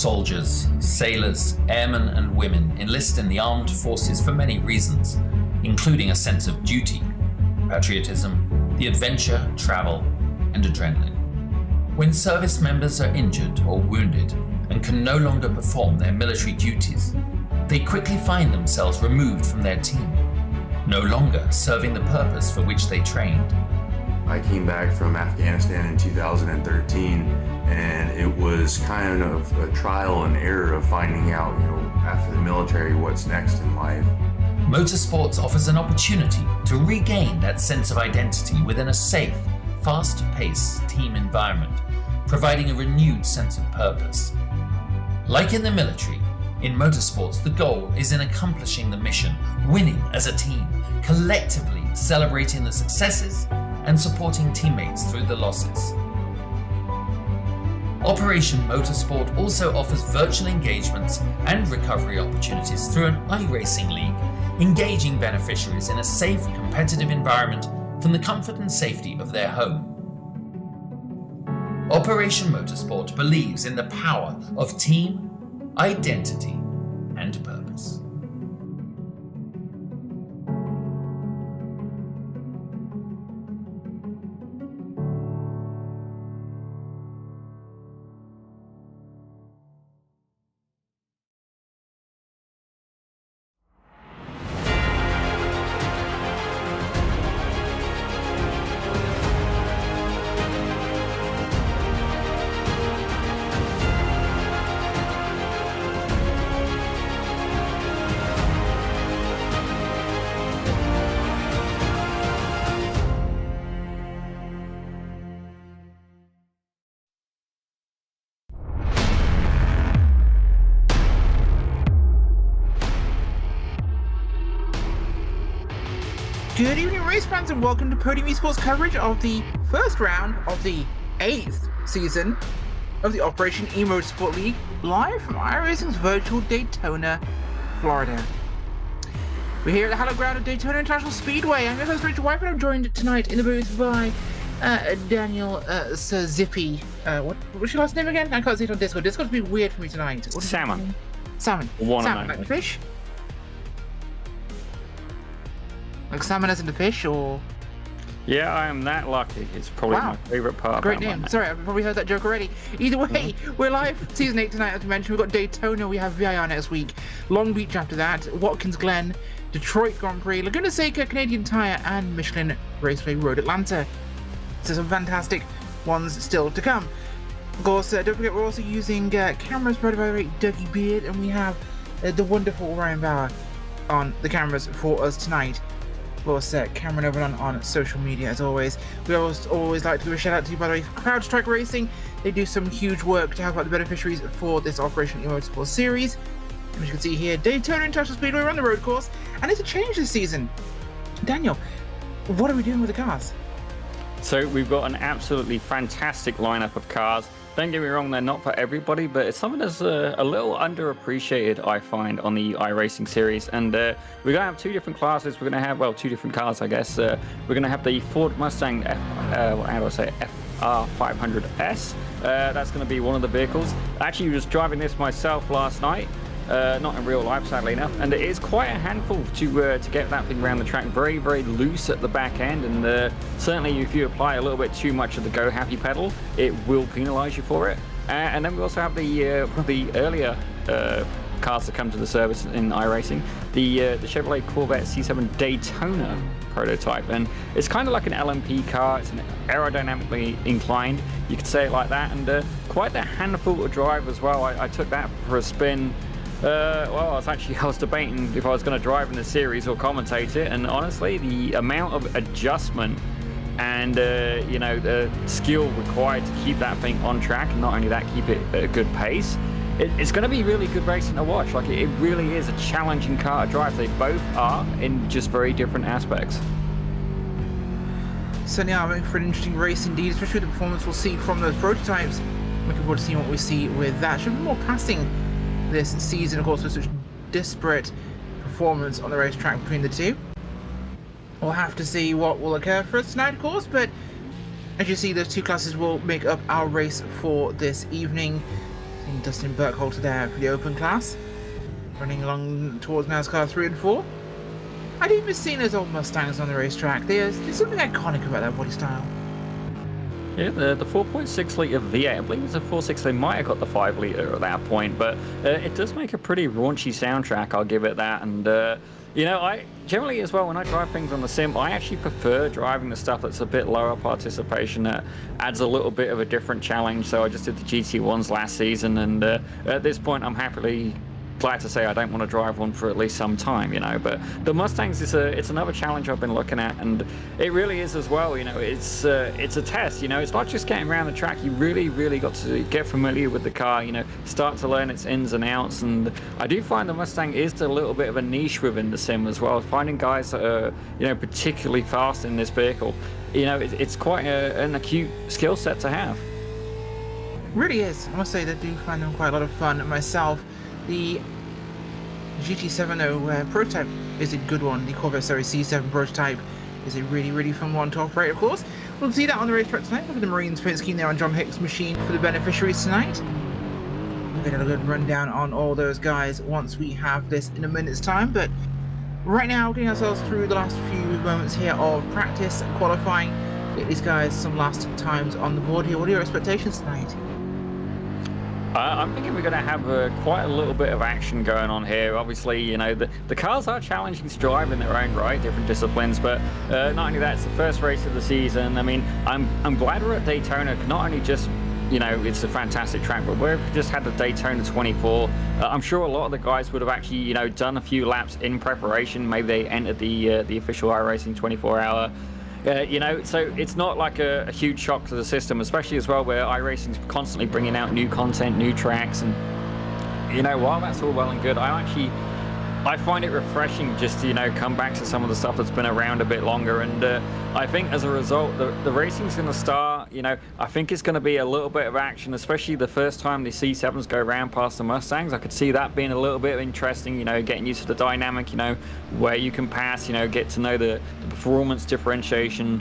Soldiers, sailors, airmen and women enlist in the armed forces for many reasons, including a sense of duty, patriotism, the adventure, travel, and adrenaline. When service members are injured or wounded and can no longer perform their military duties, they quickly find themselves removed from their team, no longer serving the purpose for which they trained. I came back from Afghanistan in 2013, and it was kind of a trial and error of finding out, after the military, what's next in life. Motorsports offers an opportunity to regain that sense of identity within a safe, fast-paced team environment, providing a renewed sense of purpose. Like in the military, in motorsports, the goal is in accomplishing the mission, winning as a team, collectively celebrating the successes and supporting teammates through the losses. Operation Motorsport also offers virtual engagements and recovery opportunities through an iRacing league, engaging beneficiaries in a safe, competitive environment from the comfort and safety of their home. Operation Motorsport believes in the power of team, identity, and purpose. Good evening, race fans, and welcome to Podium Esports coverage of the first round of the 8th season of the Operation eMotorsport League, live from iRacing's virtual Daytona, Florida. We're here at the hallowed ground of Daytona International Speedway. I'm your host, Richard White, and I'm joined tonight in the booth by Daniel Sir Zippy. What's your last name again? I can't see it on Discord. Discord's been weird for me tonight. Salmon. Salmon. Salmon, like the fish? Like salmon as in the fish, or? Yeah, I am that lucky. It's probably my favourite part. Great name. Sorry, I've probably heard that joke already. Either way, we're live season 8 tonight, as we mentioned. We've got Daytona, we have VIR next week, Long Beach after that, Watkins Glen, Detroit Grand Prix, Laguna Seca, Canadian Tire, and Michelin Raceway Road Atlanta. So some fantastic ones still to come. Of course, don't forget we're also using cameras provided by Dougie Beard, and we have the wonderful Ryan Bauer on the cameras for us tonight. Of course, Cameron over on social media as always. We always like to give a shout out to you, by the way, CrowdStrike Racing. They do some huge work to help out the beneficiaries for this Operation eMotorsport series. And as you can see here, Daytona International Speedway on the road course, and it's a change this season. Daniel, what are we doing with the cars? So we've got an absolutely fantastic lineup of cars. Don't get me wrong, they're not for everybody, but it's something that's a little underappreciated, I find, on the iRacing series. And we're going to have two different classes. We're going to have, well, two different cars, I guess. We're going to have the Ford Mustang FR500S. That's going to be one of the vehicles. I actually was driving this myself last night. Not in real life, sadly enough, and it is quite a handful to get that thing around the track. Very, very loose at the back end, and certainly if you apply a little bit too much of the Go Happy pedal, it will penalise you for it. And then we also have the one of the earlier cars that come to the service in iRacing, the Chevrolet Corvette C7 Daytona prototype, and it's kind of like an LMP car. It's an aerodynamically inclined, you could say it like that, and quite a handful to drive as well. I took that for a spin. I was debating if I was going to drive in the series or commentate it, and honestly, the amount of adjustment and the skill required to keep that thing on track, and not only that, keep it at a good pace, it's going to be really good racing to watch. Like, it really is a challenging car to drive. They both are in just very different aspects. So now I'm for an interesting race indeed, especially with the performance we'll see from those prototypes. Looking forward to seeing what we see with that. Should be more passing this season, of course, with such disparate performance on the racetrack between the two. We'll have to see what will occur for us tonight, of course, but as you see, those two classes will make up our race for this evening. Seeing Dustin Burkholder there for the open class, running along towards NASCAR 3 and 4. I do miss seeing those old Mustangs on the racetrack. There's something iconic about that body style. Yeah, the 4.6 litre V8, I believe it's a 4.6, they might have got the 5 litre at that point, but it does make a pretty raunchy soundtrack, I'll give it that. And I generally as well, when I drive things on the sim, I actually prefer driving the stuff that's a bit lower participation, that adds a little bit of a different challenge. So I just did the GT1s last season, and at this point I'm happily glad to say I don't want to drive one for at least some time, but the Mustangs it's another challenge I've been looking at, and it really is as well. It's a test. It's not just getting around the track. You really got to get familiar with the car, start to learn its ins and outs, and I do find the Mustang is a little bit of a niche within the sim as well. Finding guys that are particularly fast in this vehicle, it's quite an acute skill set to have. Really is. I must say that I do find them quite a lot of fun myself. The GT70 prototype is a good one. The Corvette Series C7 prototype is a really, really fun one to operate, of course. We'll see that on the racetrack tonight. Look at the Marines paint scheme there on John Hicks' machine for the beneficiaries tonight. We'll get a good rundown on all those guys once we have this in a minute's time, but right now, getting ourselves through the last few moments here of practice, qualifying, get these guys some last times on the board here. What are your expectations tonight? I'm thinking we're going to have quite a little bit of action going on here. Obviously, you know, the cars are challenging to drive in their own right, different disciplines, but not only that, it's the first race of the season. I mean, I'm glad we're at Daytona, not only just, you know, it's a fantastic track, but we've just had the Daytona 24. I'm sure a lot of the guys would have actually, you know, done a few laps in preparation. Maybe they entered the official iRacing 24-hour. You know, so it's not like a huge shock to the system, especially as well where iRacing's constantly bringing out new content, new tracks, and you know, while that's all well and good, I find it refreshing just to, you know, come back to some of the stuff that's been around a bit longer. And I think as a result, the racing's going to start, you know, I think it's going to be a little bit of action, especially the first time the C7s go around past the Mustangs. I could see that being a little bit interesting, you know, getting used to the dynamic, you know, where you can pass, you know, get to know the performance differential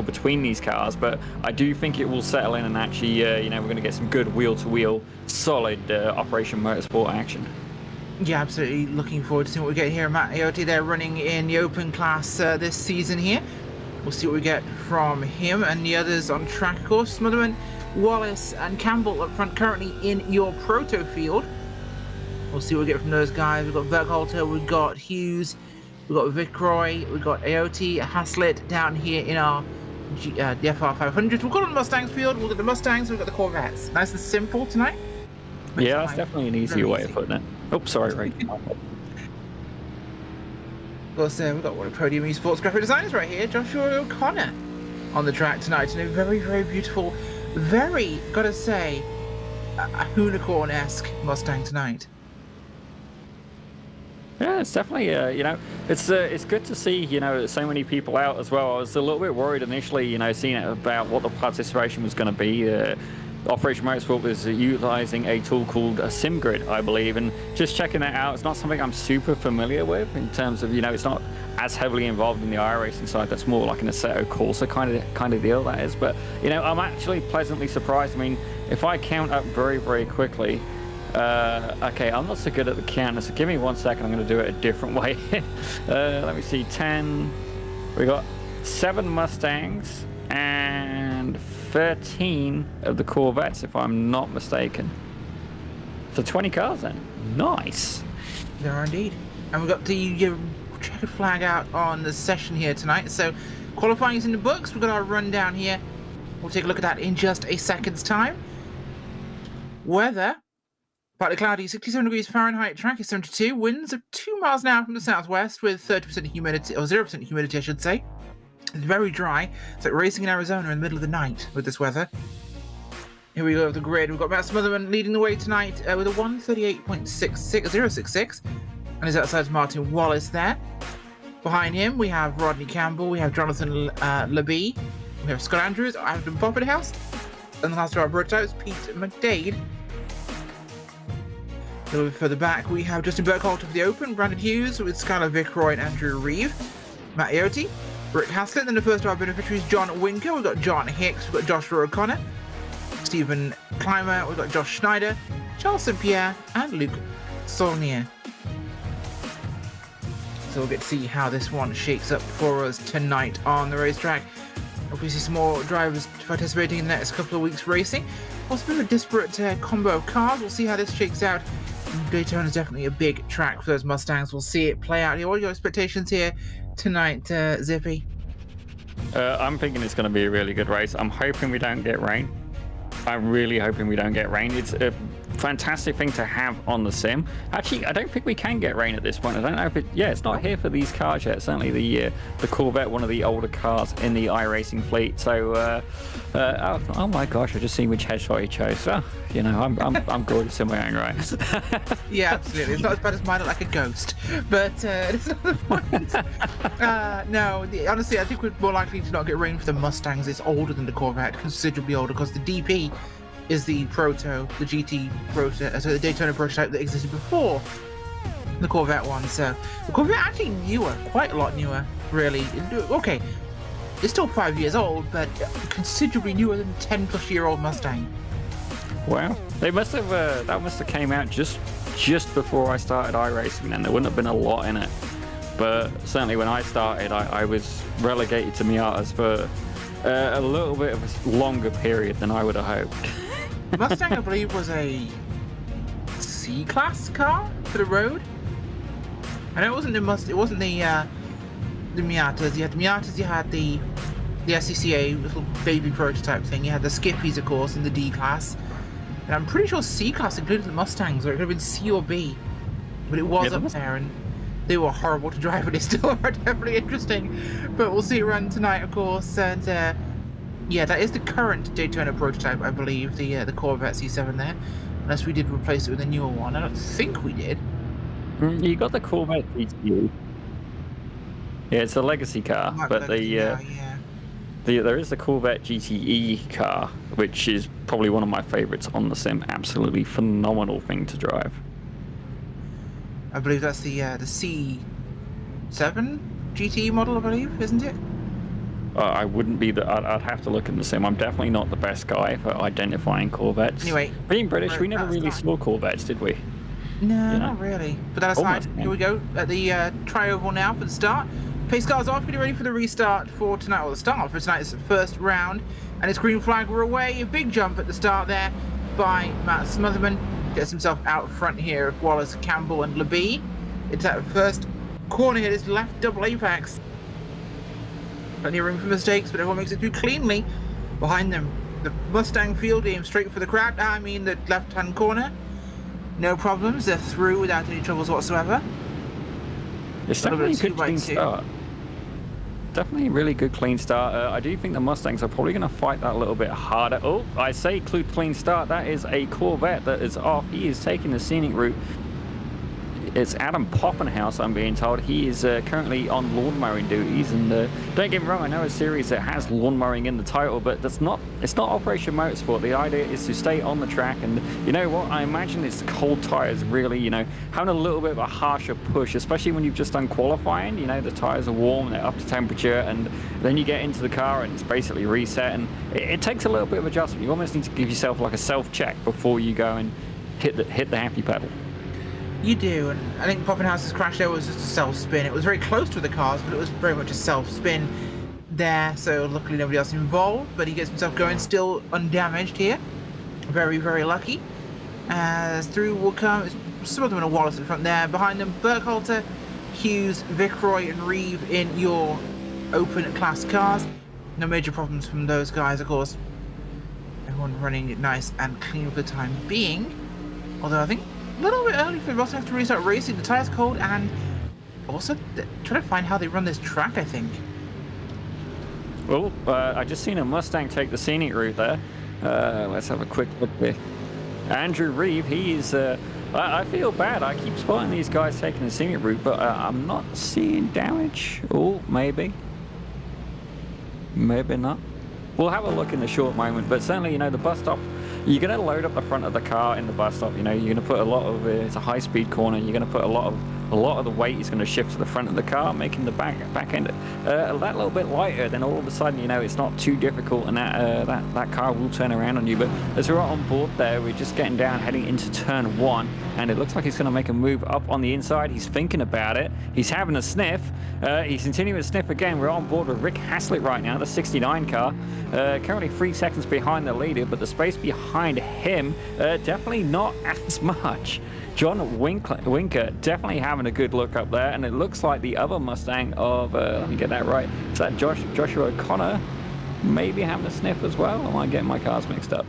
between these cars. But I do think it will settle in and actually, you know, we're going to get some good wheel-to-wheel, solid Operation Motorsport action. Yeah, absolutely. Looking forward to seeing what we get here. Matt Iotti there running in the open class this season here. We'll see what we get from him and the others on track, of course. Smotherman, Wallace and Campbell up front currently in your proto field. We'll see what we get from those guys. We've got Berghalter, we've got Hughes, we've got Vicroy, we've got Iotti, Haslett down here in our the FR500s. We've got on the Mustangs field, we've got the Mustangs, we've got the Corvettes. Nice and simple tonight. Yeah, that's definitely an easier way of putting it. Oh, sorry, Ray. Of course, we've got one of Podium eSports graphic designers right here, Joshua O'Connor, on the track tonight in a very, very beautiful, very, gotta say, a unicorn-esque Mustang tonight. Yeah, it's definitely, you know, it's good to see, you know, so many people out as well. I was a little bit worried initially, you know, seeing it about what the participation was going to be. Operation Motorsport was utilizing a tool called a SimGrid, I believe, and just checking that out, it's not something I'm super familiar with in terms of, you know, it's not as heavily involved in the iRacing side. That's more like an Assetto Corsa kind of deal, that is. But, you know, I'm actually pleasantly surprised. I mean, if I count up very, very quickly, okay, I'm not so good at the counter, so give me 1 second, I'm going to do it a different way. Let me see, 10, we got 7 Mustangs, and 13 of the Corvettes, if I'm not mistaken. So 20 cars then. Nice. There are indeed. And we've got the checkered flag out on the session here tonight. So qualifying is in the books. We've got our rundown here. We'll take a look at that in just a second's time. Weather, partly cloudy, 67 degrees Fahrenheit, track is 72, winds of 2 miles an hour from the southwest with 30% humidity, or 0% humidity, I should say. It's very dry. It's like racing in Arizona in the middle of the night with this weather. Here we go with the grid. We've got Matt Smotherman leading the way tonight with a 1:38.066, and his outside Martin Wallace there. Behind him, we have Rodney Campbell, we have Jonathan Labie, we have Scott Andrews, Ivan Poppenhouse, and the last of our prototypes, Pete McDade. A little bit further back, we have Justin Berghalter for the Open, Brandon Hughes with Skylar Vicroy and Andrew Reeve, Matt Iotti, Rick Haslett, then the first of our beneficiaries, John Winker, we've got John Hicks, we've got Joshua O'Connor, Stephen Clymer, we've got Josh Schneider, Charles St. Pierre, and Luke Saulnier. So we'll get to see how this one shakes up for us tonight on the racetrack. Obviously some more drivers participating in the next couple of weeks racing. Also a bit of a disparate combo of cars. We'll see how this shakes out. Daytona is definitely a big track for those Mustangs. We'll see it play out here. What are your expectations here tonight, Zippy? I'm thinking it's going to be a really good race. I'm hoping we don't get rain. I'm really hoping we don't get rain. It's a fantastic thing to have on the sim. Actually, I don't think we can get rain at this point. I don't know if it's not here for these cars yet. Certainly the Corvette, one of the older cars in the iRacing fleet. So, oh my gosh, I just seen which headshot he chose. So, you know, I'm gorgeous in my own right. Yeah, absolutely. It's not as bad as mine, like a ghost. But it's not the point. No, honestly, I think we're more likely to not get rain for the Mustangs. It's older than the Corvette, considerably older, because the DP is the GT proto, so the Daytona prototype that existed before the Corvette one. So the Corvette actually newer, quite a lot newer, really. Okay, it's still 5 years old, but considerably newer than 10-plus-year-old Mustang. Wow, they must have that must have came out just before I started iRacing. Then there wouldn't have been a lot in it, but certainly when I started, I was relegated to Miatas for a little bit of a longer period than I would have hoped. Mustang, I believe, was a C-class car for the road. I know it wasn't the Miatas. You had the Miatas, you had the SCCA little baby prototype thing. You had the Skippies, of course, in the D-class. And I'm pretty sure C-class included the Mustangs, or it could have been C or B. But it was up there, and they were horrible to drive, but they still are definitely interesting. But we'll see it run tonight, of course. And yeah, that is the current Daytona prototype, I believe, the Corvette C7 there. Unless we did replace it with a newer one. I don't think we did. You got the Corvette GTE. Yeah, it's a legacy car, but there is the Corvette GTE car, which is probably one of my favorites on the sim. Absolutely phenomenal thing to drive. I believe that's the C7 GTE model, I believe, isn't it? I wouldn't be I'd have to look in the sim. I'm definitely not the best guy for identifying Corvettes. Anyway, being British, we never really saw Corvettes, did we? No, not really. But that aside, here we go at the tri-oval now for the start. Pace cars off, getting ready for the restart for tonight, or the start for tonight's first round. And it's green flag, we're away. A big jump at the start there by Matt Smotherman. Gets himself out front here of Wallace, Campbell and LeBee. It's that first corner here, this left double apex. Plenty of room for mistakes, but everyone makes it through cleanly. Behind them, the Mustang field aim straight for the crowd. I mean the left-hand corner. No problems, they're through without any troubles whatsoever. It's definitely a good clean start. Definitely a really good clean start. I do think the Mustangs are probably going to fight that a little bit harder. Oh, I say clean start. That is a Corvette that is off. He is taking the scenic route. It's Adam Poppenhaus, I'm being told. He is currently on lawn mowing duties, and don't get me wrong, I know a series that has lawn mowing in the title, but it's not Operation Motorsport. The idea is to stay on the track, and you know what? I imagine it's cold tires really, having a little bit of a harsher push, especially when you've just done qualifying. The tires are warm, they're up to temperature, and then you get into the car and it's basically reset, and it takes a little bit of adjustment. You almost need to give yourself like a self-check before you go and hit the happy pedal. You do, and I think Poppenhaus's crash there was just a self-spin. It was very close to the cars, but it was very much a self-spin there, so luckily nobody else involved, but he gets himself going still undamaged here. Very, very lucky. As through will come, some of them in a Wallace in front there. Behind them, Burkhalter, Hughes, Vickroy and Reeve in your open class cars. No major problems from those guys, of course. Everyone running it nice and clean for the time being. Although I think a little bit early for the Mustangs to restart racing. The tire's cold, and also trying to find how they run this track, I think. Well, I just seen a Mustang take the scenic route there. Let's have a quick look here. Andrew Reeve, he's... I feel bad. I keep spotting these guys taking the scenic route, but I'm not seeing damage. Oh, maybe. Maybe not. We'll have a look in a short moment, but certainly, the bus stop, you're going to load up the front of the car in the bus stop. You're going to put a lot of it's a high-speed corner. You're going to put a lot of the weight is going to shift to the front of the car, making the back end that little bit lighter. Then all of a sudden, it's not too difficult, and that car will turn around on you. But as we're on board there, we're just getting down, heading into turn 1, and it looks like he's going to make a move up on the inside. He's thinking about it. He's having a sniff. He's continuing to sniff again. We're on board with Rick Haslett right now, the 69 car. Currently 3 seconds behind the leader, but the space behind him, definitely not as much. John Winker definitely having a good look up there, and it looks like the other Mustang of, let me get that right, is that Joshua O'Connor maybe having a sniff as well? Or am I getting my cars mixed up?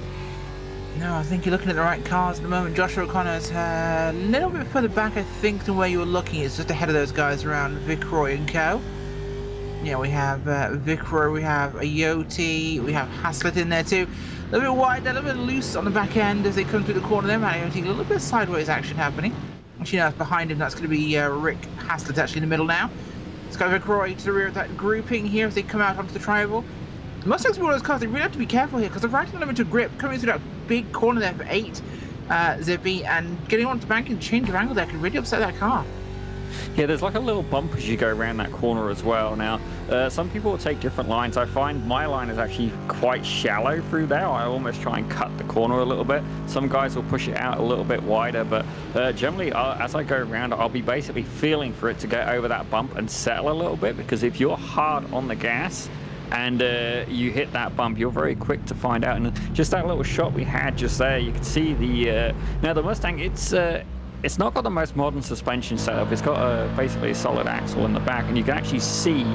No, I think you're looking at the right cars at the moment. Joshua O'Connor's a little bit further back, I think, than where you were looking. It's just ahead of those guys around Vickroy and co. Yeah, we have Vickroy, we have Ayotte, we have Haslett in there too. A little bit wide, a little bit loose on the back end as they come through the corner there. Ayotte, a little bit of sideways action happening. Actually, no, behind him, that's going to be Rick Haslett actually in the middle now. It's got Vickroy to the rear of that grouping here as they come out onto the tri-oval. The Mustangs are one of those cars, they really have to be careful here because they're right on them into grip, coming through that big corner there for 8, Zippy, and getting onto the bank and change of angle there could really upset that car. Yeah, there's like a little bump as you go around that corner as well. Now, some people will take different lines. I find my line is actually quite shallow through there. I almost try and cut the corner a little bit. Some guys will push it out a little bit wider, but generally, as I go around, I'll be basically feeling for it to get over that bump and settle a little bit, because if you're hard on the gas and you hit that bump, you're very quick to find out. And just that little shot we had just there, you can see the now the Mustang, it's not got the most modern suspension setup. It's got basically a solid axle in the back, and you can actually see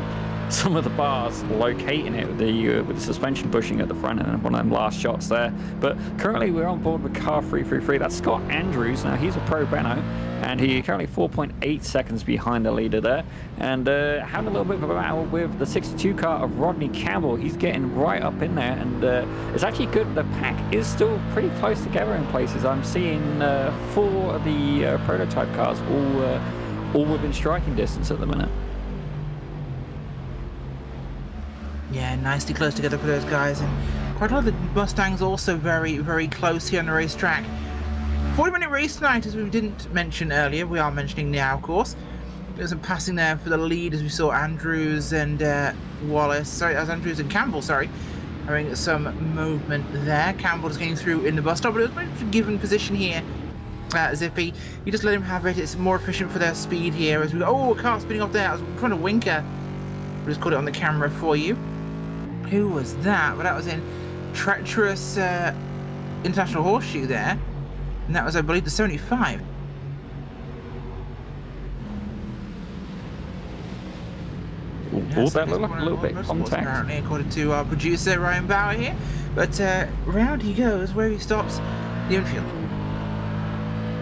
some of the bars locating it with the suspension bushing at the front end, one of them last shots there. But currently we're on board with car 333. That's Scott Andrews. Now he's a pro Benno, and he currently 4.8 seconds behind the leader there, and having a little bit of a battle with the 62 car of Rodney Campbell. He's getting right up in there, and it's actually good. The pack is still pretty close together in places. I'm seeing 4 of the prototype cars all within striking distance at the minute. Yeah, nicely close together for those guys, and quite a lot of the Mustangs also very, very close here on the racetrack. 40-minute race tonight, as we didn't mention earlier. We are mentioning now, of course. There's some passing there for the lead, as we saw Andrews and Andrews and Campbell, having some movement there. Campbell just getting through in the bus stop, but it was a given position here. Zippy, you just let him have it. It's more efficient for their speed here. As we go, oh, a car spinning off there. I was in front of Winker. We just caught it on the camera for you. Who was that? Well, that was in treacherous International Horseshoe there, and that was, I believe, the 75. Oh, that looked like a little bit contact. Apparently, according to our producer Ryan Bauer here. But round he goes, where he stops the infield.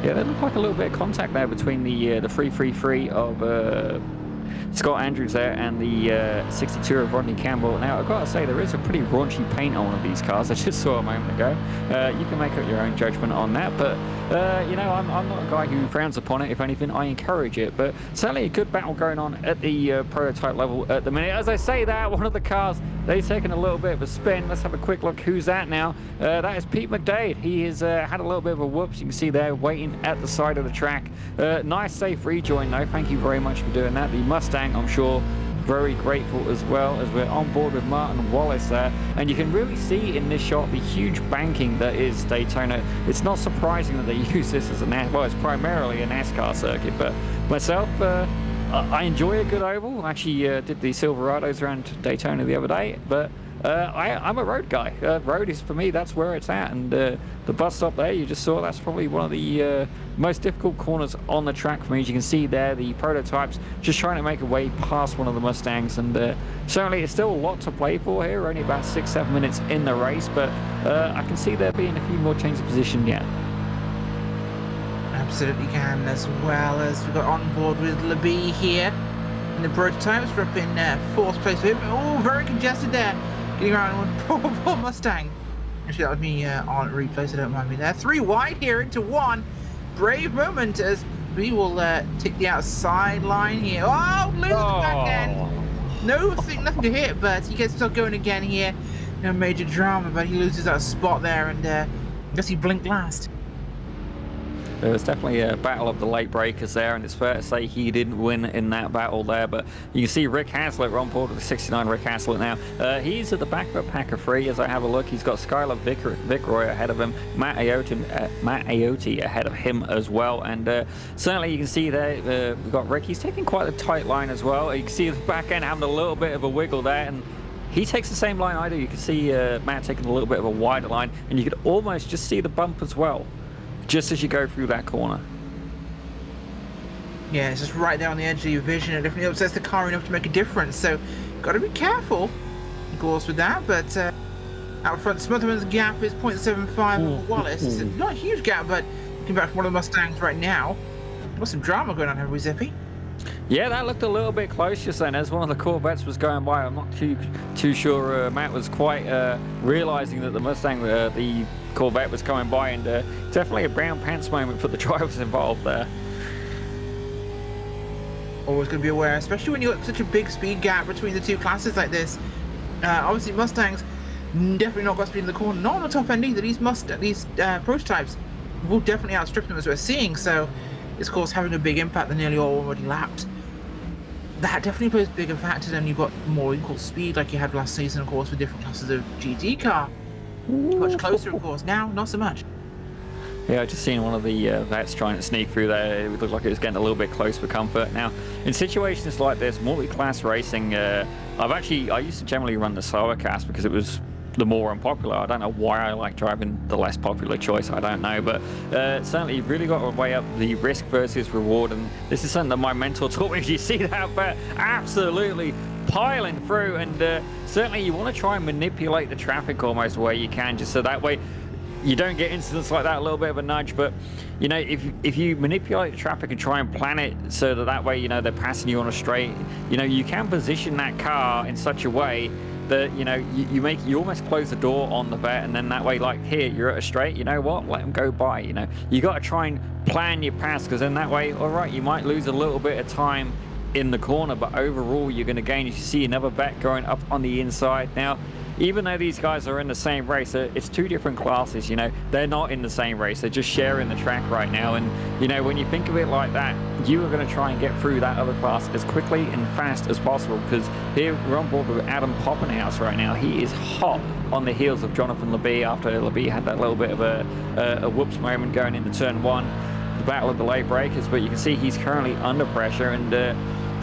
Yeah, there looked like a little bit of contact there between the 333 of Scott Andrews there and the 62 of Rodney Campbell. Now, I've got to say, there is a pretty raunchy paint on one of these cars. I just saw a moment ago. You can make up your own judgment on that, but you know, I'm not a guy who frowns upon it. If anything, I encourage it. But certainly a good battle going on at the prototype level at the minute. As I say that, one of the cars, they've taken a little bit of a spin. Let's have a quick look. Who's that now? That is Pete McDade. He has had a little bit of a whoops. You can see there waiting at the side of the track. Nice safe rejoin though. Thank you very much for doing that. The Mustang, I'm sure, very grateful as well, as we're on board with Martin Wallace there. And you can really see in this shot the huge banking that is Daytona. It's not surprising that they use this as well, it's primarily a NASCAR circuit, but myself, I enjoy a good oval. I actually did the Silverados around Daytona the other day, but I'm a road guy. Road is, for me, that's where it's at. And the bus stop there, you just saw, that's probably one of the most difficult corners on the track for me. As you can see there, the prototypes just trying to make a way past one of the Mustangs. And certainly it's still a lot to play for here. We're only about 6-7 minutes in the race, but I can see there being a few more changes of position yet. Absolutely can, as well as we've got on board with LeBee here. And the prototypes, we're up in 4th place for him. Oh, very congested there. Getting around with poor Mustang. Actually, that was me on replay, so don't mind me there. 3 wide here into 1. Brave moment as we will take the outside line here. Oh, lose the back end. Nothing to hit, but he gets himself going again here. No major drama, but he loses that spot there, and I guess he blinked last. There was definitely a battle of the late breakers there, and it's fair to say he didn't win in that battle there. But you can see Rick Haslett, we're on board with the 69 Rick Haslett now. He's at the back of a pack of 3 as I have a look. He's got Skylar Vickroy ahead of him, Matt Aote ahead of him as well. And certainly you can see there, we've got Rick. He's taking quite a tight line as well. You can see the back end having a little bit of a wiggle there, and he takes the same line I do. You can see Matt taking a little bit of a wider line, and you could almost just see the bump as well, just as you go through that corner. Yeah, it's just right there on the edge of your vision. It definitely upsets the car enough to make a difference, so got to be careful, of course, with that. But out front, Smotherman's gap is 0.75 over Wallace. It's not a huge gap, but looking back from one of the Mustangs right now, got some drama going on here with Zippy. Yeah, that looked a little bit close just then as one of the Corvettes was going by. I'm not too sure Matt was quite realizing that the Mustang, the Corvette was coming by, and definitely a brown pants moment for the drivers involved there. Always going to be aware, especially when you've got such a big speed gap between the two classes like this. Obviously, Mustangs Definitely not got speed in the corner. Not on the top end either. These prototypes will definitely outstrip them as we're seeing. So it's of course having a big impact. They're nearly all already lapped. That definitely plays a bigger factor than you've got more equal speed like you had last season, of course, with different classes of GT car. Much closer, of course. Now, not so much. Yeah, I just seen one of the vets trying to sneak through there. It looked like it was getting a little bit close for comfort. Now, in situations like this, multi-class racing, I used to generally run the slower class because it was the more unpopular. I don't know why I like driving the less popular choice, I don't know, but certainly you've really got to weigh up the risk versus reward, and this is something that my mentor taught me. You see that vet absolutely piling through, and certainly you want to try and manipulate the traffic almost where you can, just so that way you don't get incidents like that, a little bit of a nudge. But you know, if you manipulate the traffic and try and plan it so that way, you know, they're passing you on a straight, you know, you can position that car in such a way that, you know, you almost close the door on the vet, and then that way, like here, you're at a straight, you know what, let them go by. You know, you got to try and plan your pass, because then that way, all right, you might lose a little bit of time in the corner, but overall you're going to gain. You see another vet going up on the inside. Now, even though these guys are in the same race, it's two different classes, you know, they're not in the same race, they're just sharing the track right now. And you know, when you think of it like that, you are going to try and get through that other class as quickly and fast as possible, because here we're on board with Adam Poppenhaus right now. He is hot on the heels of Jonathan Labie after Labie had that little bit of a whoops moment going into turn one, the battle of the late breakers. But you can see he's currently under pressure, and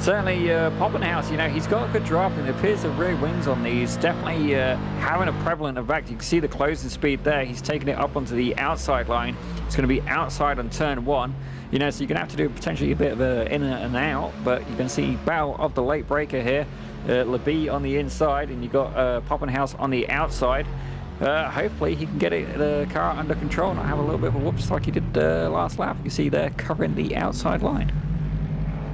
certainly Poppenhaus, you know, he's got a good draft, and it appears the rear wings on these definitely having a prevalent effect. You can see the closing speed there. He's taking it up onto the outside line. It's going to be outside on turn one, you know, so you're going to have to do potentially a bit of a in and out, but you can see battle of the late breaker here. Labie on the inside, and you got Poppenhaus on the outside. Hopefully he can get the car under control and not have a little bit of a whoops like he did last lap. You see there covering the outside line.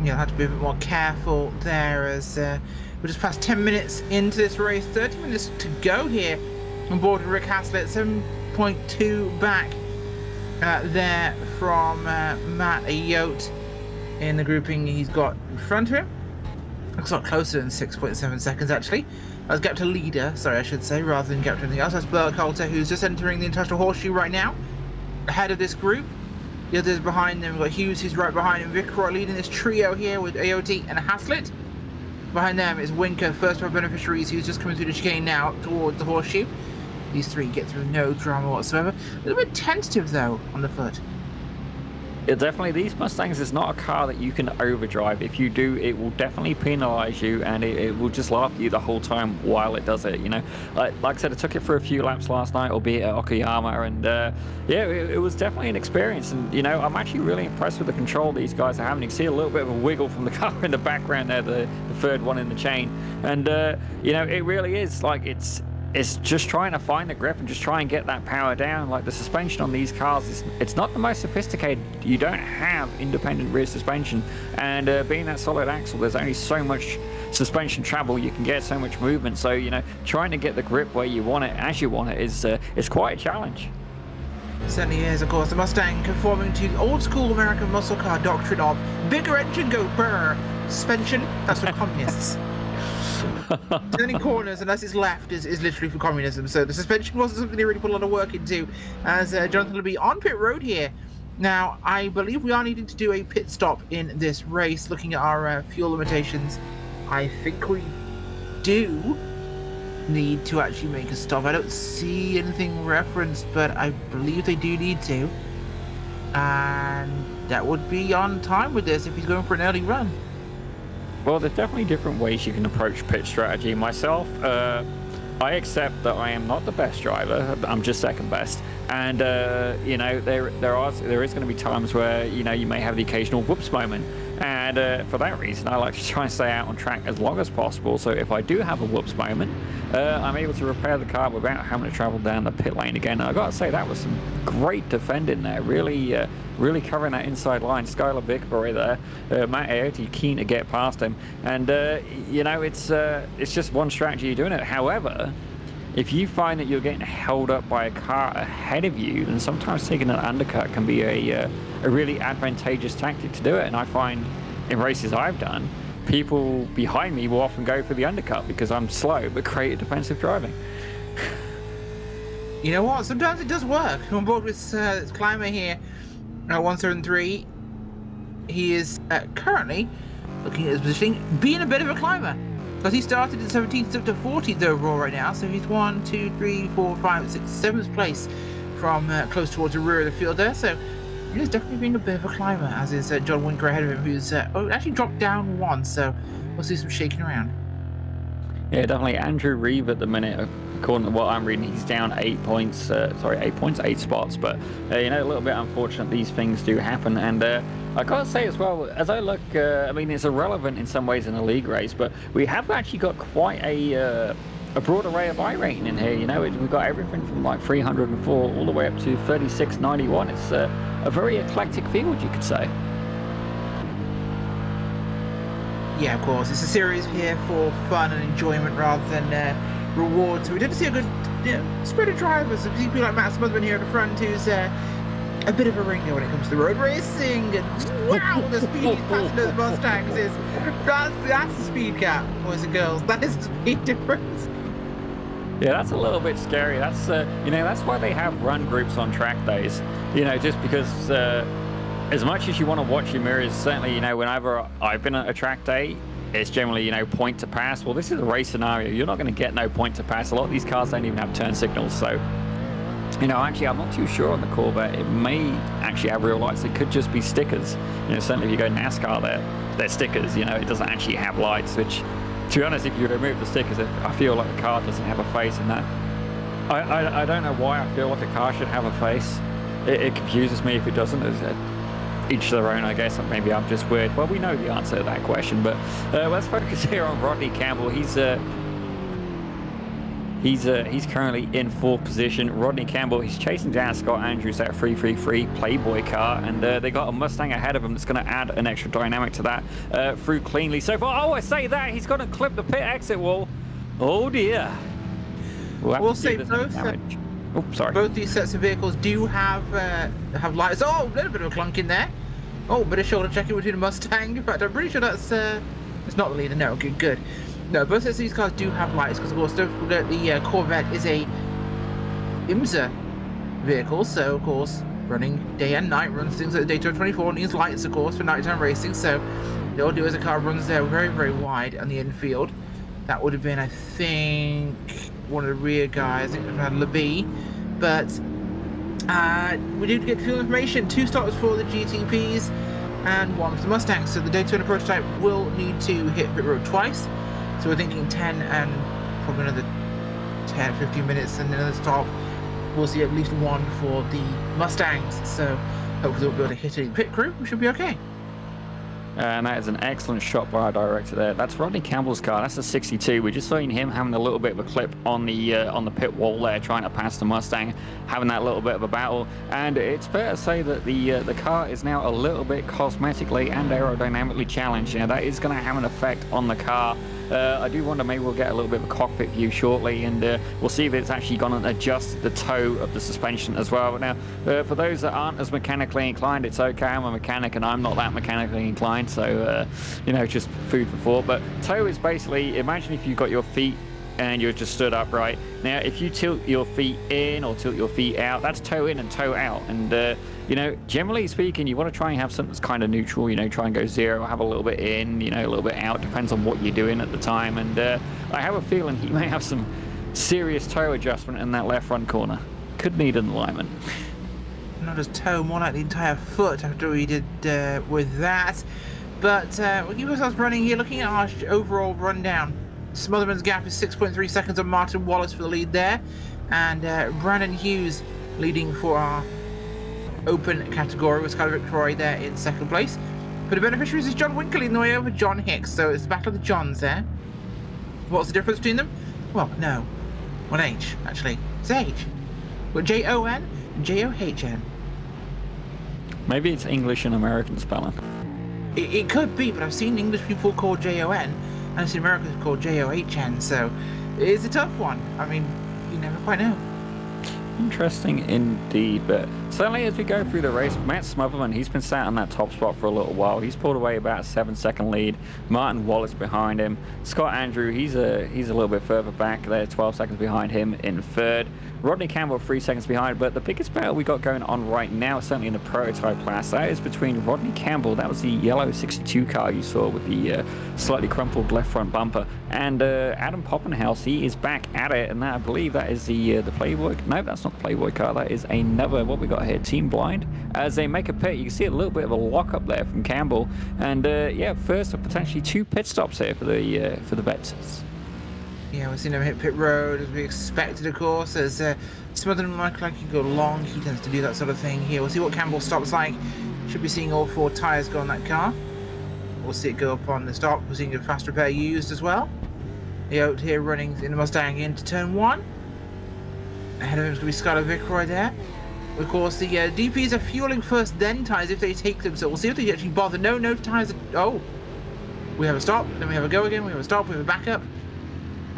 Yeah, I have to be a bit more careful there, as we're just past 10 minutes into this race. 30 minutes to go here on board with Rick Haslett. 7.2 back there from Matt Yote in the grouping he's got in front of him. Looks a lot closer than 6.7 seconds, actually. That's gap to leader, sorry, I should say, rather than gap to anything else. That's Burkhalter, who's just entering the International Horseshoe right now, ahead of this group. The others behind them, we've got Hughes, who's right behind him. Vickroy leading this trio here with AOT and Haslett. Behind them is Winker, first row beneficiaries, who's just coming through the chicane now towards the Horseshoe. These three get through no drama whatsoever. A little bit tentative, though, on the foot. Yeah, definitely. These Mustangs is not a car that you can overdrive. If you do, it will definitely penalize you, and it will just laugh at you the whole time while it does it, you know. Like I said, I took it for a few laps last night, albeit at Okayama, and yeah, it was definitely an experience. And you know, I'm actually really impressed with the control these guys are having. You can see a little bit of a wiggle from the car in the background there, the third one in the chain. And you know, it really is like it's just trying to find the grip and just try and get that power down. Like the suspension on these cars, it's not the most sophisticated. You don't have independent rear suspension, and being that solid axle, there's only so much suspension travel you can get, so much movement. So you know, trying to get the grip where you want it, as you want it, is quite a challenge. Certainly is, of course. The Mustang conforming to the old school American muscle car doctrine of bigger engine, go brr. Suspension, that's for communists. Turning corners unless it's left is literally for communism. So the suspension wasn't something they really put a lot of work into, as Jonathan will be on pit road here. Now, I believe we are needing to do a pit stop in this race. Looking at our fuel limitations, I think we do need to actually make a stop. I don't see anything referenced, but I believe they do need to. And that would be on time with this if he's going for an early run. Well, there's definitely different ways you can approach pit strategy. Myself, I accept that I am not the best driver. I'm just second best, and you know, there is going to be times where, you know, you may have the occasional whoops moment, and for that reason, I like to try and stay out on track as long as possible. So if I do have a whoops moment, I'm able to repair the car without having to travel down the pit lane again. And I got to say, that was some great defending there. Really covering that inside line. Skylar Vickroy there, Matt Aoki keen to get past him, and you know, it's just one strategy you're doing it. However, if you find that you're getting held up by a car ahead of you, then sometimes taking an undercut can be a really advantageous tactic to do it. And I find in races I've done, people behind me will often go for the undercut because I'm slow but great at defensive driving. You know what? Sometimes it does work. I'm on board with this climber here, 173. He is currently looking at his positioning, being a bit of a climber. Because he started in 17th up to 14th overall right now. So he's 1, 2, 3, 4, 5, 6, 7th place from close towards the rear of the field there. So he's definitely been a bit of a climber, as is John Winker ahead of him, who's actually dropped down 1. So we'll see some shaking around. Yeah, definitely. Andrew Reeve at the minute, according to what I'm reading, he's down 8 points. 8 spots. But a little bit unfortunate. These things do happen, and I gotta say as well, as I look, I mean, it's irrelevant in some ways in a league race, but we have actually got quite a broad array of iRating in here. We've got everything from like 304 all the way up to 3691. It's a very eclectic field, you could say. Yeah, of course. It's a series here for fun and enjoyment rather than reward. So we did see a good spread of drivers. So people like Matt Smotherman here at the front, who's a bit of a ringer when it comes to road racing. And wow, the speed he's passing those Mustangs is that's the speed gap, boys and girls. That is the speed difference. Yeah, that's a little bit scary. That's that's why they have run groups on track days. Just because. As much as you want to watch your mirrors, certainly, whenever I've been at a track day, it's generally, point to pass. Well, this is a race scenario. You're not going to get no point to pass. A lot of these cars don't even have turn signals. So, actually, I'm not too sure on the Corvette. It may actually have real lights. It could just be stickers. Certainly if you go NASCAR, they're stickers. It doesn't actually have lights, which, to be honest, if you remove the stickers, I feel like the car doesn't have a face in that. I don't know why I feel like a car should have a face. It confuses me if it doesn't. Each their own, I guess. Maybe I'm just weird. Well, we know the answer to that question, but let's focus here on Rodney Campbell. He's currently in 4th position. Rodney Campbell, he's chasing down Scott Andrews, that 333 Playboy car, and they got a Mustang ahead of him that's going to add an extra dynamic to that through cleanly so far. Oh, I say that, he's going to clip the pit exit wall. Oh dear. We'll say both. Oh, sorry. Both these sets of vehicles do have lights. Oh, a little bit of a clunk in there. Oh, bit of shoulder checking between the Mustang. In fact, I'm pretty sure that's it's not the leader. No, okay, good. No, both sets of these cars do have lights because, of course, don't forget the Corvette is a IMSA vehicle, so of course, running day and night, runs things like the Daytona 24 needs lights, of course, for nighttime racing. So they'll do as the car runs there very, very wide on the infield. That would have been, I think, one of the rear guys. I think it had LeBee, but we did get fuel information. 2 stops for the GTPs and 1 for the Mustangs. So the Daytona prototype will need to hit pit road twice. So we're thinking 10 and probably another 10, 15 minutes and another stop. We'll see at least 1 for the Mustangs. So hopefully we'll be able to hit a pit crew. We should be okay. And that is an excellent shot by our director there. That's Rodney Campbell's car. That's a 62. We're just seeing him having a little bit of a clip on the pit wall there, trying to pass the Mustang, having that little bit of a battle. And it's fair to say that the car is now a little bit cosmetically and aerodynamically challenged. Now that is going to have an effect on the car. I do wonder, maybe we'll get a little bit of a cockpit view shortly, and we'll see if it's actually going to adjust the toe of the suspension as well. Now, for those that aren't as mechanically inclined, it's okay. I'm a mechanic and I'm not that mechanically inclined, so just food for thought. But toe is basically, imagine if you've got your feet and you're just stood upright. Now, if you tilt your feet in or tilt your feet out, that's toe in and toe out. And generally speaking, you want to try and have something that's kind of neutral. Try and go 0, have a little bit in, a little bit out. Depends on what you're doing at the time. And I have a feeling he may have some serious toe adjustment in that left front corner. Could need an alignment. Not his toe, more like the entire foot after we did with that. But we'll keep ourselves running here, looking at our overall rundown. Smotherman's gap is 6.3 seconds on Martin Wallace for the lead there. And Brandon Hughes leading for our open category with Skyler Victoria there in 2nd place. For the beneficiaries is John Winker leading the way over John Hicks. So it's the battle of the Johns there. What's the difference between them? Well, no. One H, actually. It's H. But Jon and John. Maybe it's English and American spelling. It could be, but I've seen English people called Jon, and I've seen Americans called John, so it is a tough one. I mean, you never quite know. Interesting indeed, but certainly as we go through the race, Matt Smotherman, he's been sat on that top spot for a little while. He's pulled away about a 7-second lead. Martin Wallace behind him. Scott Andrew, he's a little bit further back there, 12 seconds behind him in third. Rodney Campbell 3 seconds behind, but the biggest battle we got going on right now, certainly in the prototype class, that is between Rodney Campbell, that was the yellow 62 car you saw with the slightly crumpled left front bumper, and Adam Poppenhaus, he is back at it, and that, I believe that is the Playboy. No, that's not the Playboy car. That is another, what we got here, Team Blind. As they make a pit, you can see a little bit of a lock up there from Campbell, and yeah, first of potentially 2 pit stops here for the vets. Yeah, we've seen him hit pit road as we expected, of course. As Smotherman might like he go long, he tends to do that sort of thing here. We'll see what Campbell stops like. Should be seeing all 4 tyres go on that car. We'll see it go up on the stop. We're seeing a fast repair used as well. The out here running in the Mustang into turn 1. Ahead of him is going to be Skylar Vickroy there. Of course, the DPs are fueling first, then tyres if they take them. So we'll see if they actually bother. No tyres. Oh, we have a stop. Then we have a go again. We have a stop. We have a backup.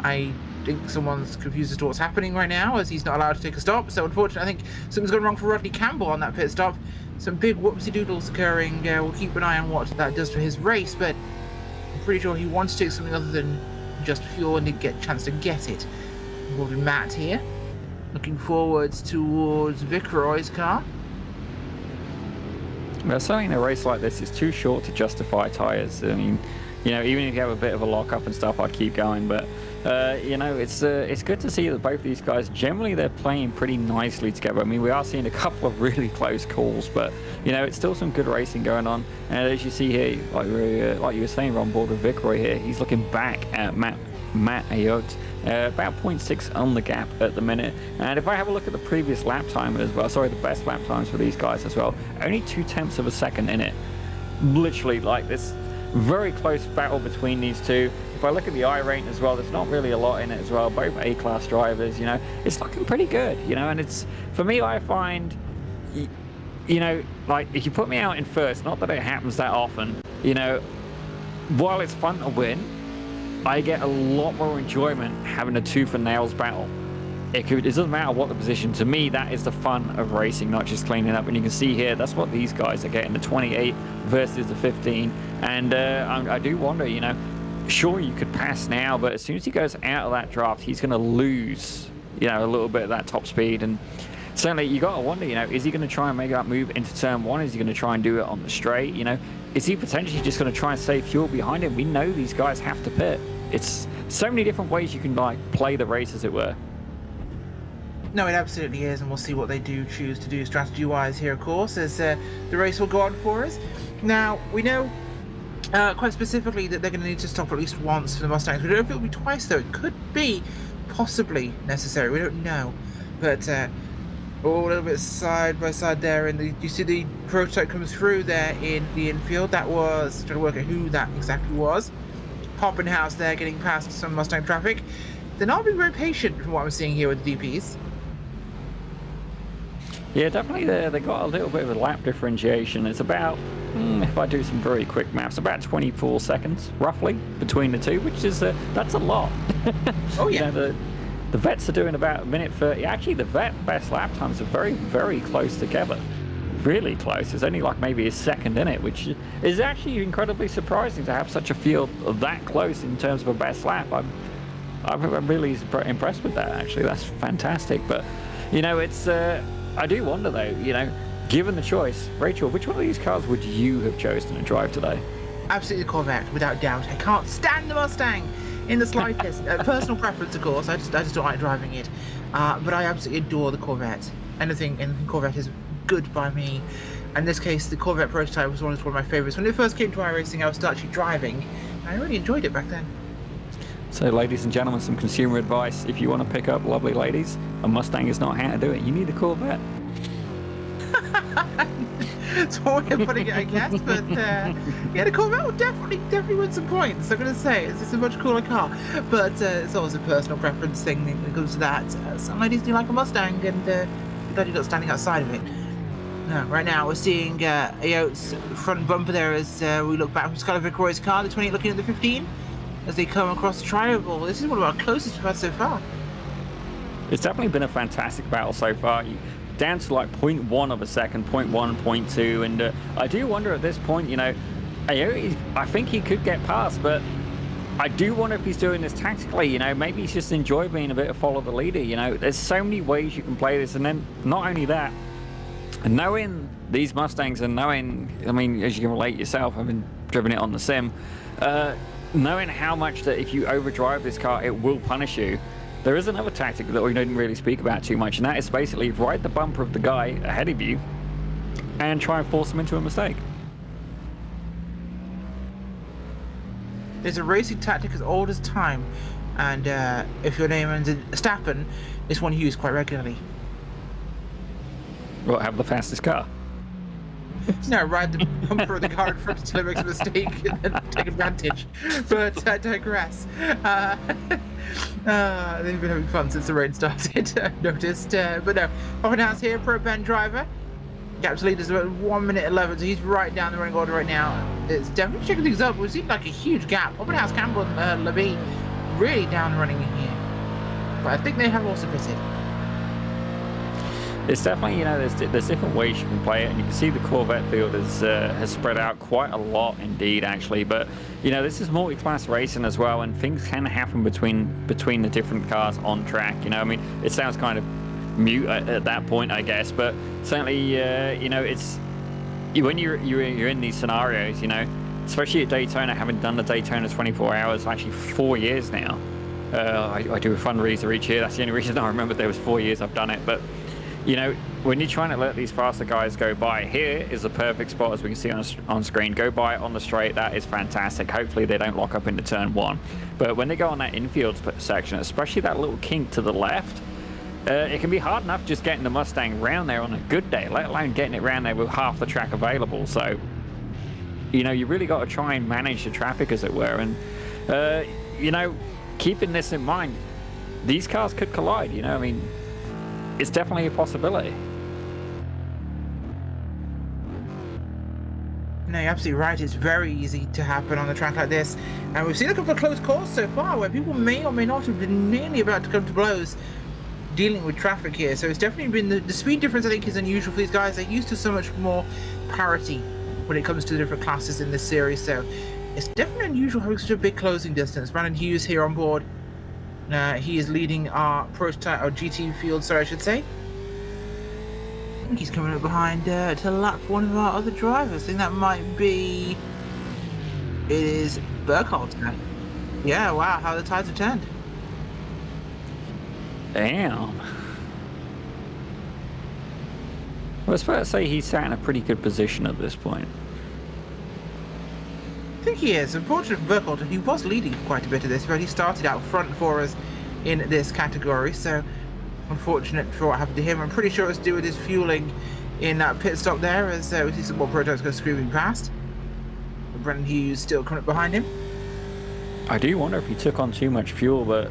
I think someone's confused as to what's happening right now, as he's not allowed to take a stop. So unfortunately, I think something's gone wrong for Rodney Campbell on that pit stop. Some big whoopsie doodles occurring. We'll keep an eye on what that does for his race, but I'm pretty sure he wants to take something other than just fuel and didn't get a chance to get it. Involving Matt here, looking forwards towards Vickroy's car. Well, certainly in a race like this, it's too short to justify tyres. I mean, you know, even if you have a bit of a lock-up and stuff, I'd keep going, but you know, it's good to see that both these guys, generally they're playing pretty nicely together. I mean, we are seeing a couple of really close calls, but you know, it's still some good racing going on. And as you see here, like you were saying, we're on board with Vickroy here. He's looking back at Matt Ayotte, about 0.6 on the gap at the minute. And if I have a look at the previous lap time as well, sorry, the best lap times for these guys as well, only 0.2 of a second in it. Literally, like, this very close battle between these two. If I look at the iRacing as well, there's not really a lot in it as well. Both A-class drivers, you know, it's looking pretty good, you know. And it's, for me, I find, you know, like, if you put me out in first, not that it happens that often, you know, while it's fun to win, I get a lot more enjoyment having a tooth and nails battle. It doesn't matter what the position. To me, that is the fun of racing, not just cleaning up. And you can see here, that's what these guys are getting, the 28 versus the 15. And I do wonder, you know, sure, you could pass now, but as soon as he goes out of that draft, he's going to lose, you know, a little bit of that top speed. And certainly, you got to wonder, you know, is he going to try and make that move into turn 1? Is he going to try and do it on the straight? You know, is he potentially just going to try and save fuel behind him? We know these guys have to pit. It's so many different ways you can, like, play the race, as it were. No, it absolutely is, and we'll see what they do choose to do strategy-wise here, of course, as the race will go on for us. Now, we know quite specifically that they're going to need to stop at least once for the Mustangs. We don't know if it'll be twice, though. It could be possibly necessary. We don't know. But a little bit side by side there, and you see the prototype comes through there in the infield. That was trying to work out who that exactly was. Poppenhaus there getting past some Mustang traffic. They're not being very patient from what I'm seeing here with the DPs. Yeah, definitely they got a little bit of a lap differentiation. It's about, if I do some very quick maths, about 24 seconds, roughly, between the two, which is, that's a lot. Oh, yeah. You know, the vets are doing about 1:30. Actually, the vet best lap times are very, very close together. Really close. There's only like maybe a second in it, which is actually incredibly surprising to have such a field that close in terms of a best lap. I'm really impressed with that, actually. That's fantastic. But, you know, it's... I do wonder, though, you know, given the choice, Rachel, which one of these cars would you have chosen to drive today? Absolutely the Corvette, without doubt. I can't stand the Mustang in the slightest. Personal preference, of course. I just don't like driving it. But I absolutely adore the Corvette. Anything Corvette is good by me. In this case, the Corvette prototype was one of my favorites. When it first came to iRacing, I was actually driving. I really enjoyed it back then. So, ladies and gentlemen, some consumer advice. If you want to pick up lovely ladies, a Mustang is not how to do it. You need a Corvette. That's one way of putting it, I guess. But yeah, the Corvette will definitely win some points. I'm going to say it's a much cooler car. But it's always a personal preference thing when it comes to that. Some ladies do like a Mustang, and glad you're not standing outside of it. Right now, we're seeing Ayotte's front bumper there as we look back from Skylar Vickroy's car. The 28 looking at the 15. As they come across the tri-oval. This is one of our closest we've had so far. It's definitely been a fantastic battle so far. Down to like 0.1 of a second, 0.1, 0.2, and I do wonder at this point, I think he could get past, but I do wonder if he's doing this tactically. Maybe he's just enjoying being a bit of follow the leader. There's so many ways you can play this, and then not only that, knowing these Mustangs and knowing, as you can relate yourself, having driven it on the sim, knowing how much that if you overdrive this car, it will punish you. There is another tactic that we didn't really speak about too much, and that is basically ride the bumper of the guy ahead of you and try and force him into a mistake. There's a racing tactic as old as time, and if your name ends in Stappen, it's one used quite regularly. Well, have the fastest car. No, ride the bumper of the car in front until it makes a mistake and then take advantage. But I digress. They've been having fun since the rain started, I've noticed. But no, Hoffenhaus here, Pro Ben driver. Gap to lead is about 1 minute 11, so he's right down the running order right now. It's definitely checking things up. We've seen like a huge gap. Hoffenhaus, Campbell, and Levy really down the running in here. But I think they have also pitted. It's definitely, there's different ways you can play it, and you can see the Corvette field has spread out quite a lot indeed, actually. But this is multi-class racing as well, and things can happen between the different cars on track. It sounds kind of mute at that point, I guess, but certainly, it's when you're in these scenarios, especially at Daytona, having done the Daytona 24 hours, actually 4 years now. I do a fundraiser each year. That's the only reason I remember there was 4 years I've done it, but. When you're trying to let these faster guys go by, here is a perfect spot, as we can see on screen. Go by on the straight, that is fantastic. Hopefully they don't lock up into turn one. But when they go on that infield section, especially that little kink to the left, it can be hard enough just getting the Mustang round there on a good day, let alone getting it round there with half the track available. So, you really got to try and manage the traffic, as it were. And, keeping this in mind, these cars could collide, it's definitely a possibility. No, you're absolutely right. It's very easy to happen on a track like this. And we've seen a couple of close calls so far where people may or may not have been nearly about to come to blows dealing with traffic here. So it's definitely been the speed difference, I think, is unusual for these guys. They're used to so much more parity when it comes to the different classes in this series. So it's definitely unusual having such a big closing distance. Brandon Hughes here on board. He is leading our prototype, or GT field, sorry, I should say. I think he's coming up behind to lap one of our other drivers. I think that might be... It is Burkhalter. Yeah, wow, how the tides have turned. Damn. I was about to say he's sat in a pretty good position at this point. I think he is. Unfortunately for Burkhalter, he was leading quite a bit of this, but he started out front for us in this category, so unfortunate for what happened to him. I'm pretty sure it's due with his fueling in that pit stop there, as we see some more prototypes go screaming past. But Brendan Hughes still coming up behind him. I do wonder if he took on too much fuel, but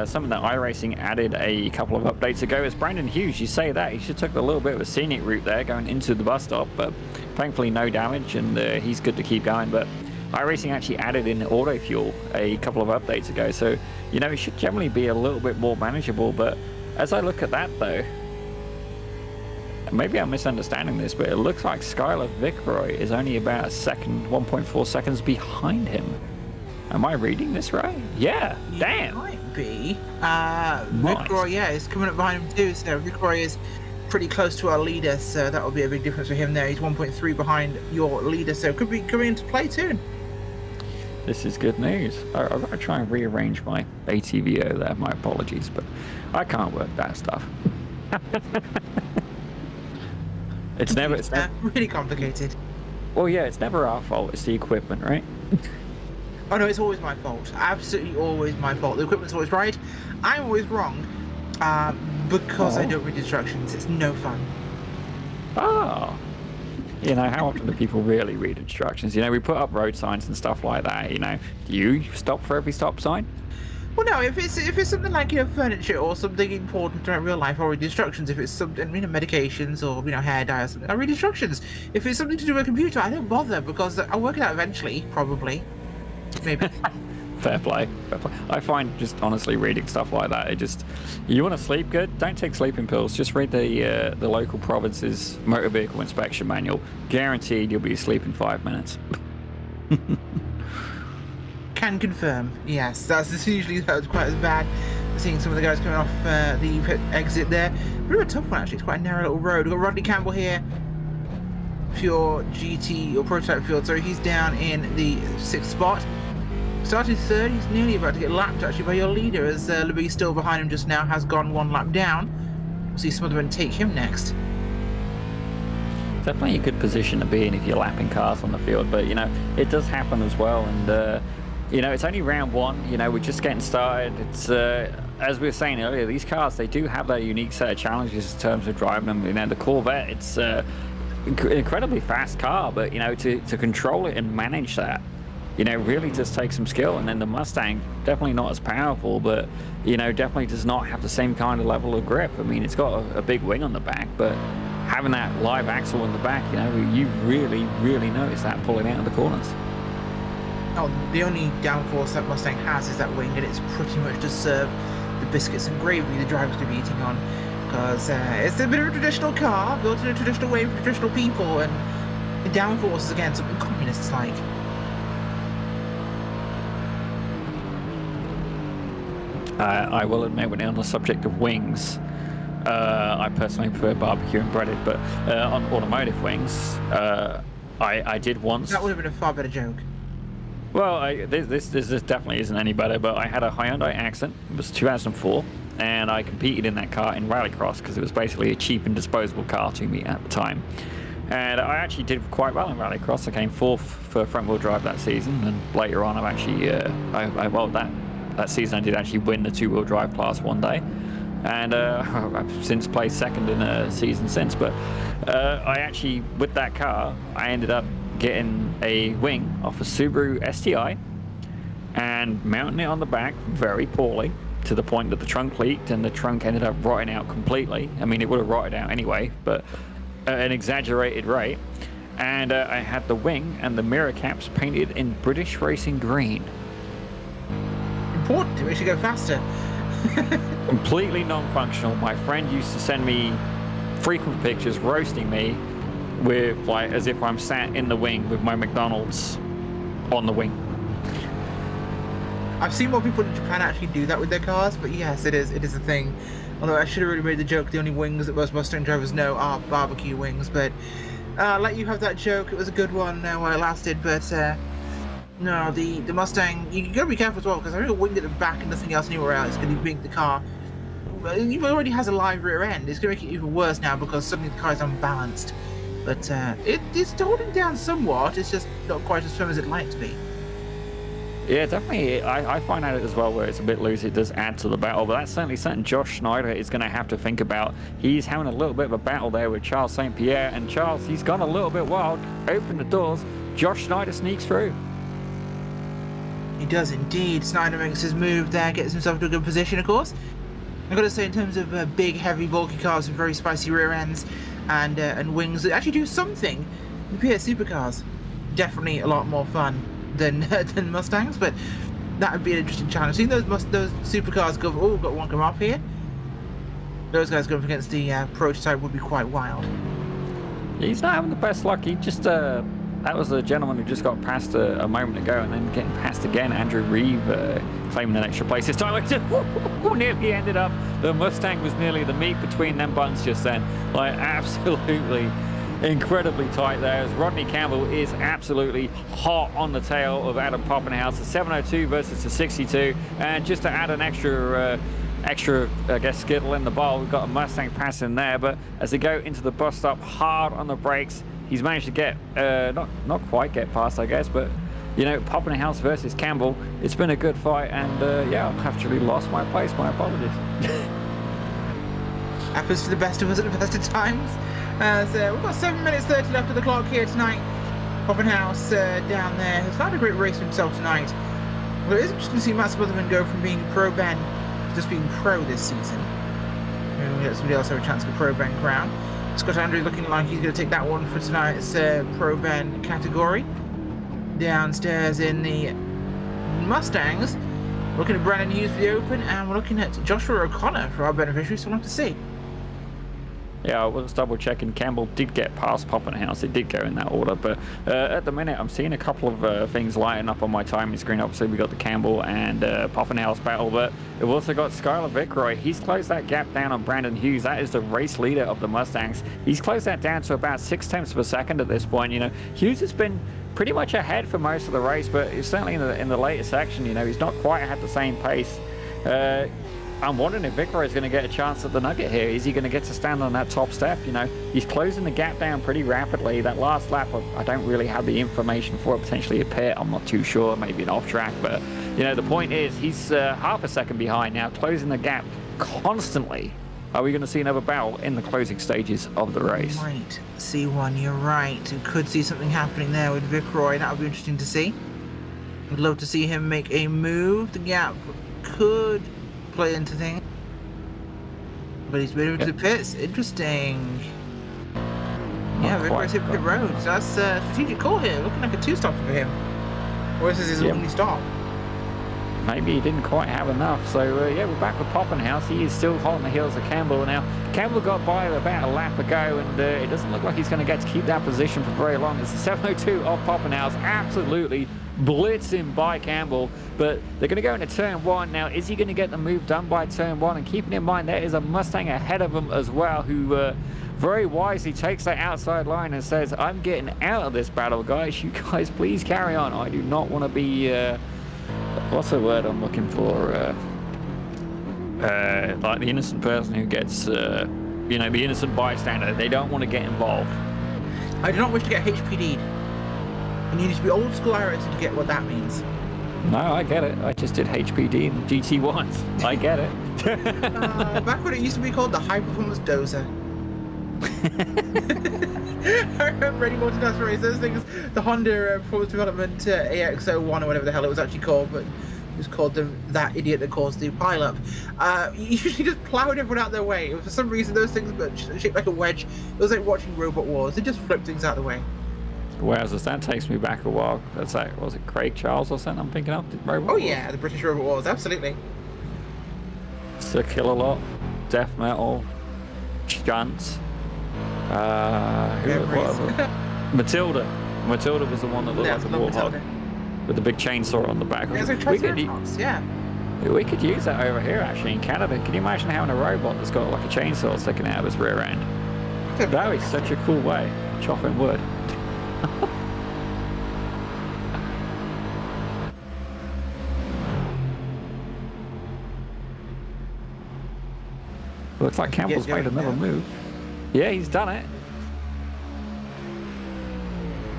something that iRacing added a couple of updates ago is Brandon Hughes. You say that, he should have took a little bit of a scenic route there going into the bus stop, but thankfully no damage, and he's good to keep going. But iRacing actually added in auto fuel a couple of updates ago, so it should generally be a little bit more manageable. But as I look at that though, maybe I'm misunderstanding this, but it looks like Skylar Vickroy is only about a second, 1.4 seconds behind him. Am I reading this right? Yeah, damn. Might be. Vickroy, yeah, is coming up behind him too, so Vickroy is pretty close to our leader, so that will be a big difference for him there. He's 1.3 behind your leader, so could be coming into play soon. This is good news. I've got to try and rearrange my ATVO there. My apologies, but I can't work that stuff. It's never really complicated. Well, yeah, it's never our fault. It's the equipment, right? Oh no, it's always my fault. Absolutely always my fault. The equipment's always right. I'm always wrong. Because I don't read instructions. It's no fun. Oh. How often do people really read instructions? We put up road signs and stuff like that, Do you stop for every stop sign? Well, no, if it's something like, furniture or something important in real life, I'll read instructions. If it's something, medications or, hair dye or something, I'll read instructions. If it's something to do with a computer, I don't bother because I'll work it out eventually, probably. Maybe. Fair play. Fair play. I find just honestly reading stuff like that, you want to sleep good, don't take sleeping pills. Just read the local province's motor vehicle inspection manual. Guaranteed you'll be asleep in 5 minutes. Can confirm. Yes, that's usually quite as bad. Seeing some of the guys coming off the pit exit there. Bit of a tough one actually. It's quite a narrow little road. We've got Rodney Campbell here for your GT or prototype field. So he's down in the 6th spot. Started 3rd. He's nearly about to get lapped actually by your leader, as Libby still behind him just now has gone 1 lap down. We'll see Smotherman take him next. Definitely a good position to be in if you're lapping cars on the field, but you know it does happen as well. And you know, it's only round 1. You know, we're just getting started. It's as we were saying earlier, these cars, they do have their unique set of challenges in terms of driving them. You know, the Corvette, it's an incredibly fast car, but you know, to control it and manage that, you know, really does take some skill. And then the Mustang, definitely not as powerful, but you know, definitely does not have the same kind of level of grip. I mean, it's got a big wing on the back, but having that live axle in the back, you know, you really notice that pulling out of the corners. Oh, the only downforce that Mustang has is that wing, and it's pretty much to serve the biscuits and gravy the driver's going to be eating on. Because it's a bit of a traditional car, built in a traditional way for traditional people, and the downforce is, again, something communists like. I will admit, when on the subject of wings, I personally prefer barbecue and breaded, but on automotive wings, I did once... That would have been a far better joke. Well, this definitely isn't any better, but I had a Hyundai Accent. It was 2004, and I competed in that car in Rallycross because it was basically a cheap and disposable car to me at the time. And I actually did quite well in Rallycross. I came 4th for front-wheel drive that season, and later on I've actually, that season I did actually win the 2-wheel drive class one day. And I've since placed 2nd in a season since. But I actually, with that car, I ended up getting a wing off a Subaru STI and mounting it on the back very poorly, to the point that the trunk leaked and the trunk ended up rotting out completely. I mean, it would have rotted out anyway, but at an exaggerated rate. And I had the wing and the mirror caps painted in British Racing green. Important, it makes you go faster. Completely non-functional. My friend used to send me frequent pictures roasting me with, like, as if I'm sat in the wing with my McDonald's on the wing. I've seen more people in Japan actually do that with their cars, but yes, it is a thing. Although I should have really made the joke, the only wings that most Mustang drivers know are barbecue wings, but I'll let you have that joke. It was a good one while it lasted, but no, the Mustang, you gotta be careful as well, because I think a wing at the back and nothing else anywhere else is going to make the car. It already has a live rear end. It's going to make it even worse now because suddenly the car is unbalanced. But it's holding down somewhat. It's just not quite as firm as it'd like to be. Yeah, definitely. I find out as well where it's a bit loose. It does add to the battle, but that's certainly something Josh Schneider is going to have to think about. He's having a little bit of a battle there with Charles St. Pierre, and Charles, he's gone a little bit wild. Open the doors. Josh Schneider sneaks through. He does indeed. Snyder makes his move there, gets himself to a good position, of course. I've got to say, in terms of big, heavy, bulky cars with very spicy rear ends and wings that actually do something, the PS supercars, definitely a lot more fun than Mustangs, but that would be an interesting challenge. Seeing those supercars go, oh, got one come off here. Those guys going up against the prototype would be quite wild. Yeah, he's not having the best luck. He just that was the gentleman who just got passed a moment ago, and then getting passed again. Andrew Reeve claiming an extra place this time. Nearly ended up. The Mustang was nearly the meat between them buns just then. Like, absolutely incredibly tight there, as Rodney Campbell is absolutely hot on the tail of Adam Poppenhaus. The 702 versus the 62, and just to add an extra, I guess, skittle in the bowl, we've got a Mustang passing there, but as they go into the bus stop, hard on the brakes, he's managed to get, not quite get past, I guess, but, you know, Poppenhaus versus Campbell, it's been a good fight, and, yeah, I've actually lost my place, my apologies. Happens to the best of us at the best of times. So we've got 7 minutes 30 left of the clock here tonight. Poppenhaus down there has had a great race for himself tonight. Well, it is interesting to see Matt Smotherman go from being pro Ben to just being pro this season. Maybe we'll let somebody else have a chance at the pro Ben crown. Scott Andrews looking like he's going to take that one for tonight's pro Ben category. Downstairs in the Mustangs. Looking at Brandon Hughes for the Open, and we're looking at Joshua O'Connor for our beneficiary, so we'll have to see. Yeah, I was double checking. Campbell did get past Poppenhouse. It did go in that order, but at the minute I'm seeing a couple of things lighting up on my timing screen. Obviously, we got the Campbell and Poppenhouse battle, but we've also got Skylar Vickroy. He's closed that gap down on Brandon Hughes. That is the race leader of the Mustangs. He's closed that down to about 0.6 per second at this point. You know, Hughes has been pretty much ahead for most of the race, but certainly in the later section, you know, he's not quite at the same pace. I'm wondering if Vickroy is going to get a chance at the nugget here. Is he going to get to stand on that top step? You know, he's closing the gap down pretty rapidly. That last lap, I don't really have the information for potentially a pit. I'm not too sure, maybe an off track, but you know, the point is he's half a second behind now, closing the gap constantly. Are we going to see another battle in the closing stages of the race? Right, see one, you're right. We could see something happening there with Vickroy. That would be interesting to see. I'd love to see him make a move. The gap could play into things, but he's moving to the pits. Interesting. Yeah, Vickroy's hit pit road. So that's a strategic call here. Looking like a two-stopper for him. Or is this his only stop? Maybe he didn't quite have enough. So yeah, we're back with Poppenhouse. He is still hot on the heels of Campbell. Now Campbell got by about a lap ago, and it doesn't look like he's going to get to keep that position for very long. It's the 702 off Poppenhouse, absolutely blitzing by Campbell, but they're going to go into turn one. Now, is he going to get the move done by turn one? And keeping in mind, there is a Mustang ahead of him as well, who very wisely takes that outside line and says, I'm getting out of this battle, guys. You guys please carry on. I do not want to be what's the word I'm looking for, like the innocent person who gets you know, the innocent bystander. They don't want to get involved. I do not wish to get HPD'd. And you need to be old school iRacing to get what that means. No, I get it. I just did HPD and GT1s. I get it. Back when it used to be called the High Performance Dozer. I remember any multitask race, those things, the Honda Performance Development AX01 or whatever the hell it was actually called, but it was called that idiot that caused the pileup. You usually just plowed everyone out their way. For some reason, those things were shaped like a wedge. It was like watching Robot Wars. They just flipped things out of the way. Whereas that takes me back a while. That's like, was it Craig Charles or something I'm thinking of? Robot Wars? Yeah, the British Robot Wars, absolutely. Sir Kill-A-Lot, Death Metal, Stunts. Matilda. Matilda was the one that looked like a warthog with the big chainsaw on the back. Yeah, like we could use that over here actually in Canada. Can you imagine having a robot that's got like a chainsaw sticking out of his rear end? That would be such a cool way of chopping wood. Looks like Campbell's made another move. Yeah, he's done it.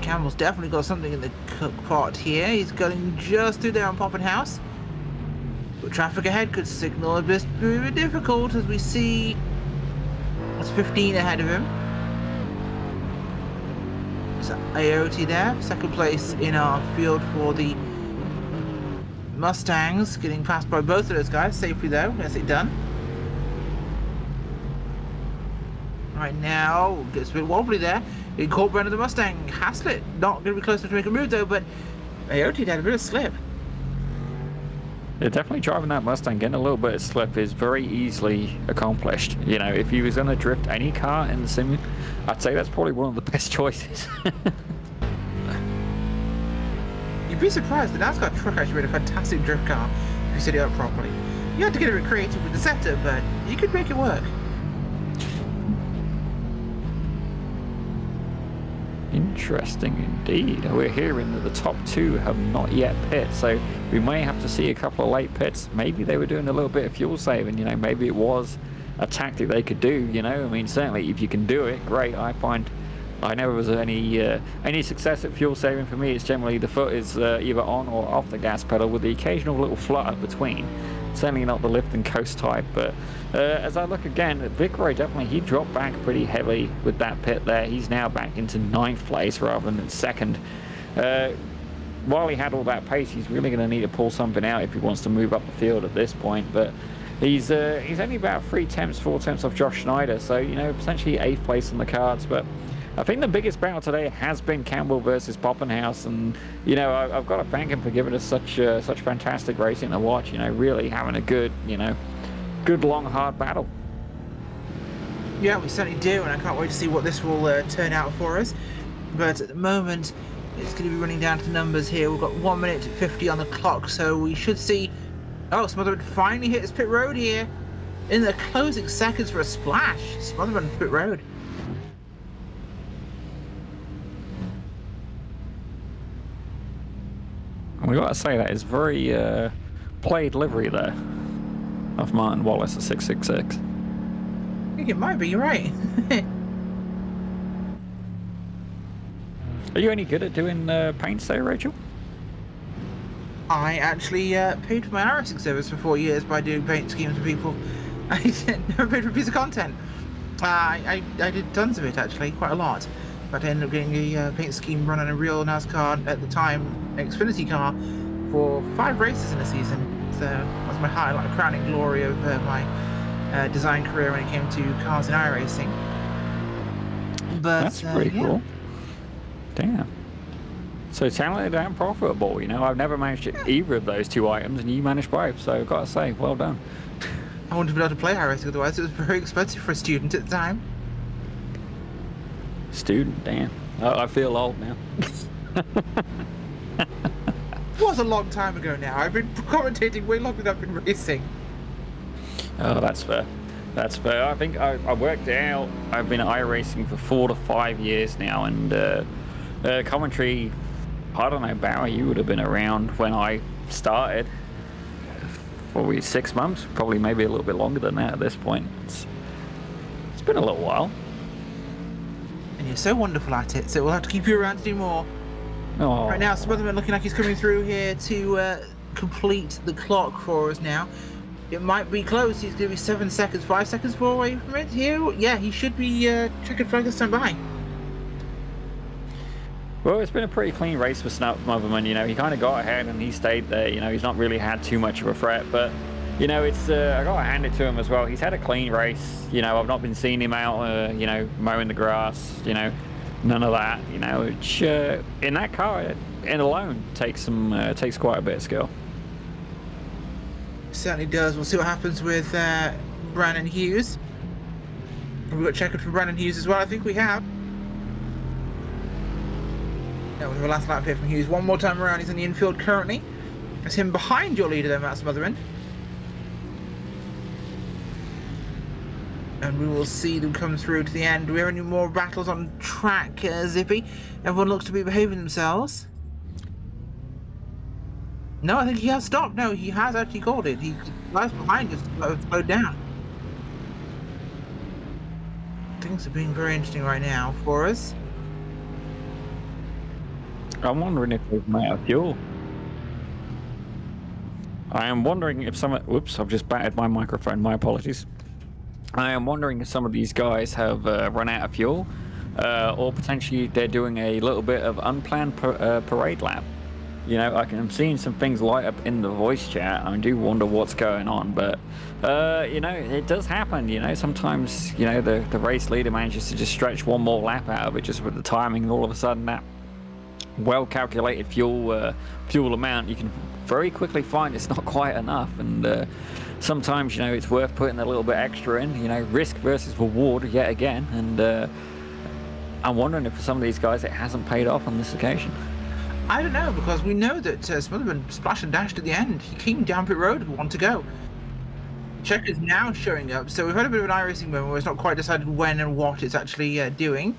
Campbell's definitely got something in the cook pot here. He's going just through there on Poppenhouse. But traffic ahead could signal a bit difficult as we see it's 15 ahead of him. So IoT there, second place in our field for the Mustangs, getting passed by both of those guys safely though. Gets it done. Right now, gets a bit wobbly there. He caught Brennan the Mustang. Haslett not going to be close enough to make a move though, but IoT had a bit of slip. Yeah, definitely driving that Mustang, getting a little bit of slip is very easily accomplished. You know, if he was going to drift any car in the sim, I'd say that's probably one of the best choices. You'd be surprised, the NASCAR truck actually made a fantastic drift car if you set it up properly. You had to get a bit creative with the setup, but you could make it work. Interesting indeed. We're hearing that the top two have not yet pit, so we may have to see a couple of late pits. Maybe they were doing a little bit of fuel saving, you know, maybe it was a tactic they could do, you know. I mean, certainly if you can do it, great. I find I never was any success at fuel saving. For me, it's generally the foot is either on or off the gas pedal with the occasional little flutter between. Certainly not the lift and coast type, but as I look again, Vickroy definitely, he dropped back pretty heavily with that pit there. He's now back into 9th place rather than 2nd. While he had all that pace, he's really going to need to pull something out if he wants to move up the field at this point, but He's only about 4 tenths off Josh Schneider, so potentially 8th place on the cards. But I think the biggest battle today has been Campbell versus Poppenhaus, and I've got to thank him for giving us such fantastic racing to watch. Really having a good long hard battle. Yeah, we certainly do, and I can't wait to see what this will turn out for us. But at the moment, it's going to be running down to the numbers here. We've got 1 minute 50 on the clock, so we should see... Oh, Smotherman finally hit his pit road here in the closing seconds for a splash. Smotherman pit road. We got to say that is very played livery there of Martin Wallace at 666. I think it might be, you're right. Are you any good at doing paints there, Rachel? I actually paid for my iRacing service for 4 years by doing paint schemes for people. I never paid for a piece of content. I did tons of it, actually, quite a lot. But I ended up getting a paint scheme run on a real NASCAR, at the time, Xfinity car, for 5 races in a season. So that was my highlight, crowning glory of my design career when it came to cars and iRacing. But that's pretty cool. Damn. So talented and profitable, I've never managed either of those 2 items, and you managed both, so I've got to say, well done. I wouldn't have been able to play iRacing otherwise. It was very expensive for a student at the time. Student, damn. I feel old now. It was a long time ago now. I've been commentating way longer than I've been racing. Oh, that's fair. That's fair. I think I worked it out. I've been iRacing for 4 to 5 years now, and commentary, I don't know, Bauer, you would have been around when I started. Probably 6 months, probably maybe a little bit longer than that at this point. It's been a little while. And you're so wonderful at it, so we'll have to keep you around to do more. Oh. Right now, Smotherman looking like he's coming through here to complete the clock for us now. It might be close. He's going to be 7 seconds, 5 seconds away from it here. Yeah, he should be checkered flag stand by. Well, it's been a pretty clean race for Smotherman. He kind of got ahead and he stayed there. He's not really had too much of a threat, but it's I got to hand it to him as well. He's had a clean race. I've not been seeing him out, mowing the grass. None of that. Which in that car, it alone takes quite a bit of skill. Certainly does. We'll see what happens with Brandon Hughes. Have we got checkered for Brandon Hughes as well? I think we have. That was the last lap here from Hughes. One more time around. He's in the infield currently. That's him behind your leader there, Matt Smotherman. And we will see them come through to the end. Do we have any more battles on track, Zippy? Everyone looks to be behaving themselves. No, I think he has stopped. No, he has actually called it. He lies behind us, slowed down. Things are being very interesting right now for us. I'm wondering if we've made a fuel. I am wondering if whoops, I've just battered my microphone. My apologies. I am wondering if some of these guys have run out of fuel, or potentially they're doing a little bit of unplanned parade lap. I'm seeing some things light up in the voice chat. I do wonder what's going on, but it does happen. Sometimes the race leader manages to just stretch one more lap out of it just with the timing, and all of a sudden that well calculated fuel amount, you can very quickly find it's not quite enough, and sometimes it's worth putting a little bit extra in. Risk versus reward yet again, and I'm wondering if for some of these guys it hasn't paid off on this occasion. I don't know, because we know that Smotherman splashed and dashed at the end. He came down pit road with 1 to go. Checker's now showing up, so we've had a bit of an iRacing moment where it's not quite decided when and what it's actually doing.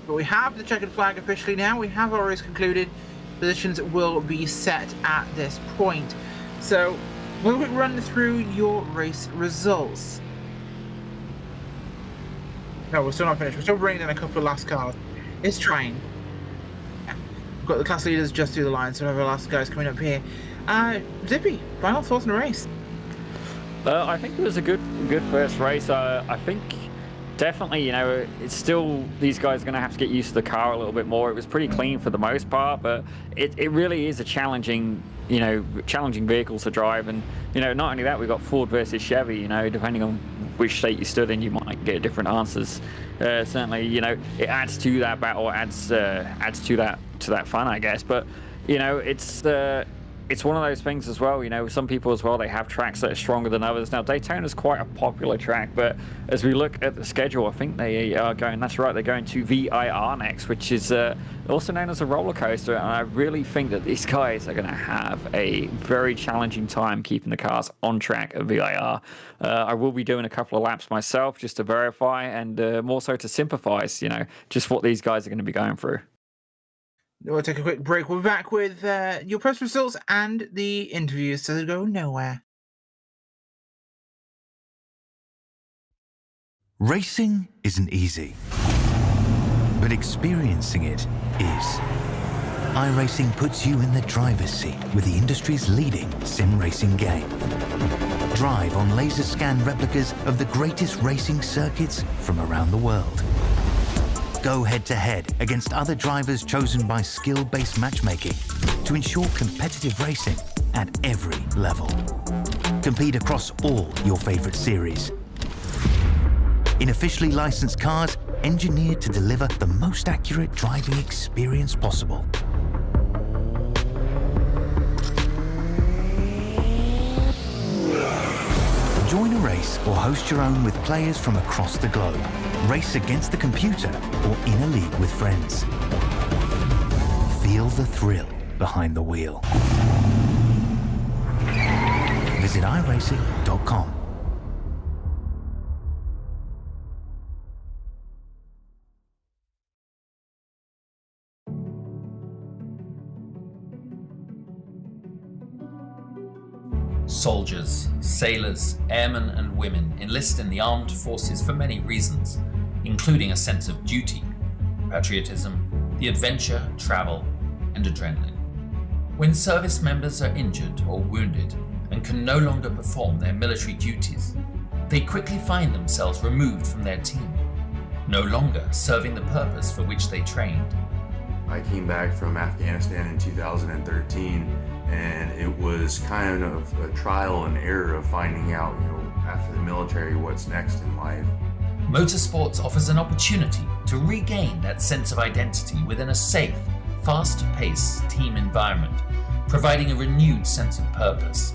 But we have the checkered flag officially now. We have our race concluded. Positions will be set at this point. So we'll run through your race results. No, we're still not finished. We're still bringing in a couple of last cars. It's trying. Yeah. We've got the class leaders just through the line, so we have our last guys coming up here. Zippy, final thoughts on the race? I think it was a good first race. I think definitely, it's still, these guys are going to have to get used to the car a little bit more. It was pretty clean for the most part, but it really is a challenging vehicles to drive. And, not only that, we've got Ford versus Chevy, depending on which state you stood in, you might get different answers. Certainly, it adds to that battle, adds to that fun, I guess. But, it's one of those things as well, some people as well, they have tracks that are stronger than others. Now, Daytona's quite a popular track, but as we look at the schedule, I think they are going, that's right, they're going to VIR next, which is also known as a roller coaster. And I really think that these guys are going to have a very challenging time keeping the cars on track at VIR. I will be doing a couple of laps myself just to verify and more so to sympathize, just what these guys are going to be going through. We'll take a quick break. We'll be back with your post results and the interviews, so they go nowhere. Racing isn't easy, but experiencing it is. iRacing puts you in the driver's seat with the industry's leading sim racing game. Drive on laser scan replicas of the greatest racing circuits from around the world. Go head-to-head against other drivers chosen by skill-based matchmaking to ensure competitive racing at every level. Compete across all your favorite series. In officially licensed cars, engineered to deliver the most accurate driving experience possible. Join a race or host your own with players from across the globe. Race against the computer or in a league with friends. Feel the thrill behind the wheel. Visit iRacing.com. Soldiers, sailors, airmen and women enlist in the armed forces for many reasons, including a sense of duty, patriotism, the adventure, travel, and adrenaline. When service members are injured or wounded and can no longer perform their military duties, they quickly find themselves removed from their team, no longer serving the purpose for which they trained. I came back from Afghanistan in 2013, and it was kind of a trial and error of finding out, after the military, what's next in life. Motorsports offers an opportunity to regain that sense of identity within a safe, fast-paced team environment, providing a renewed sense of purpose.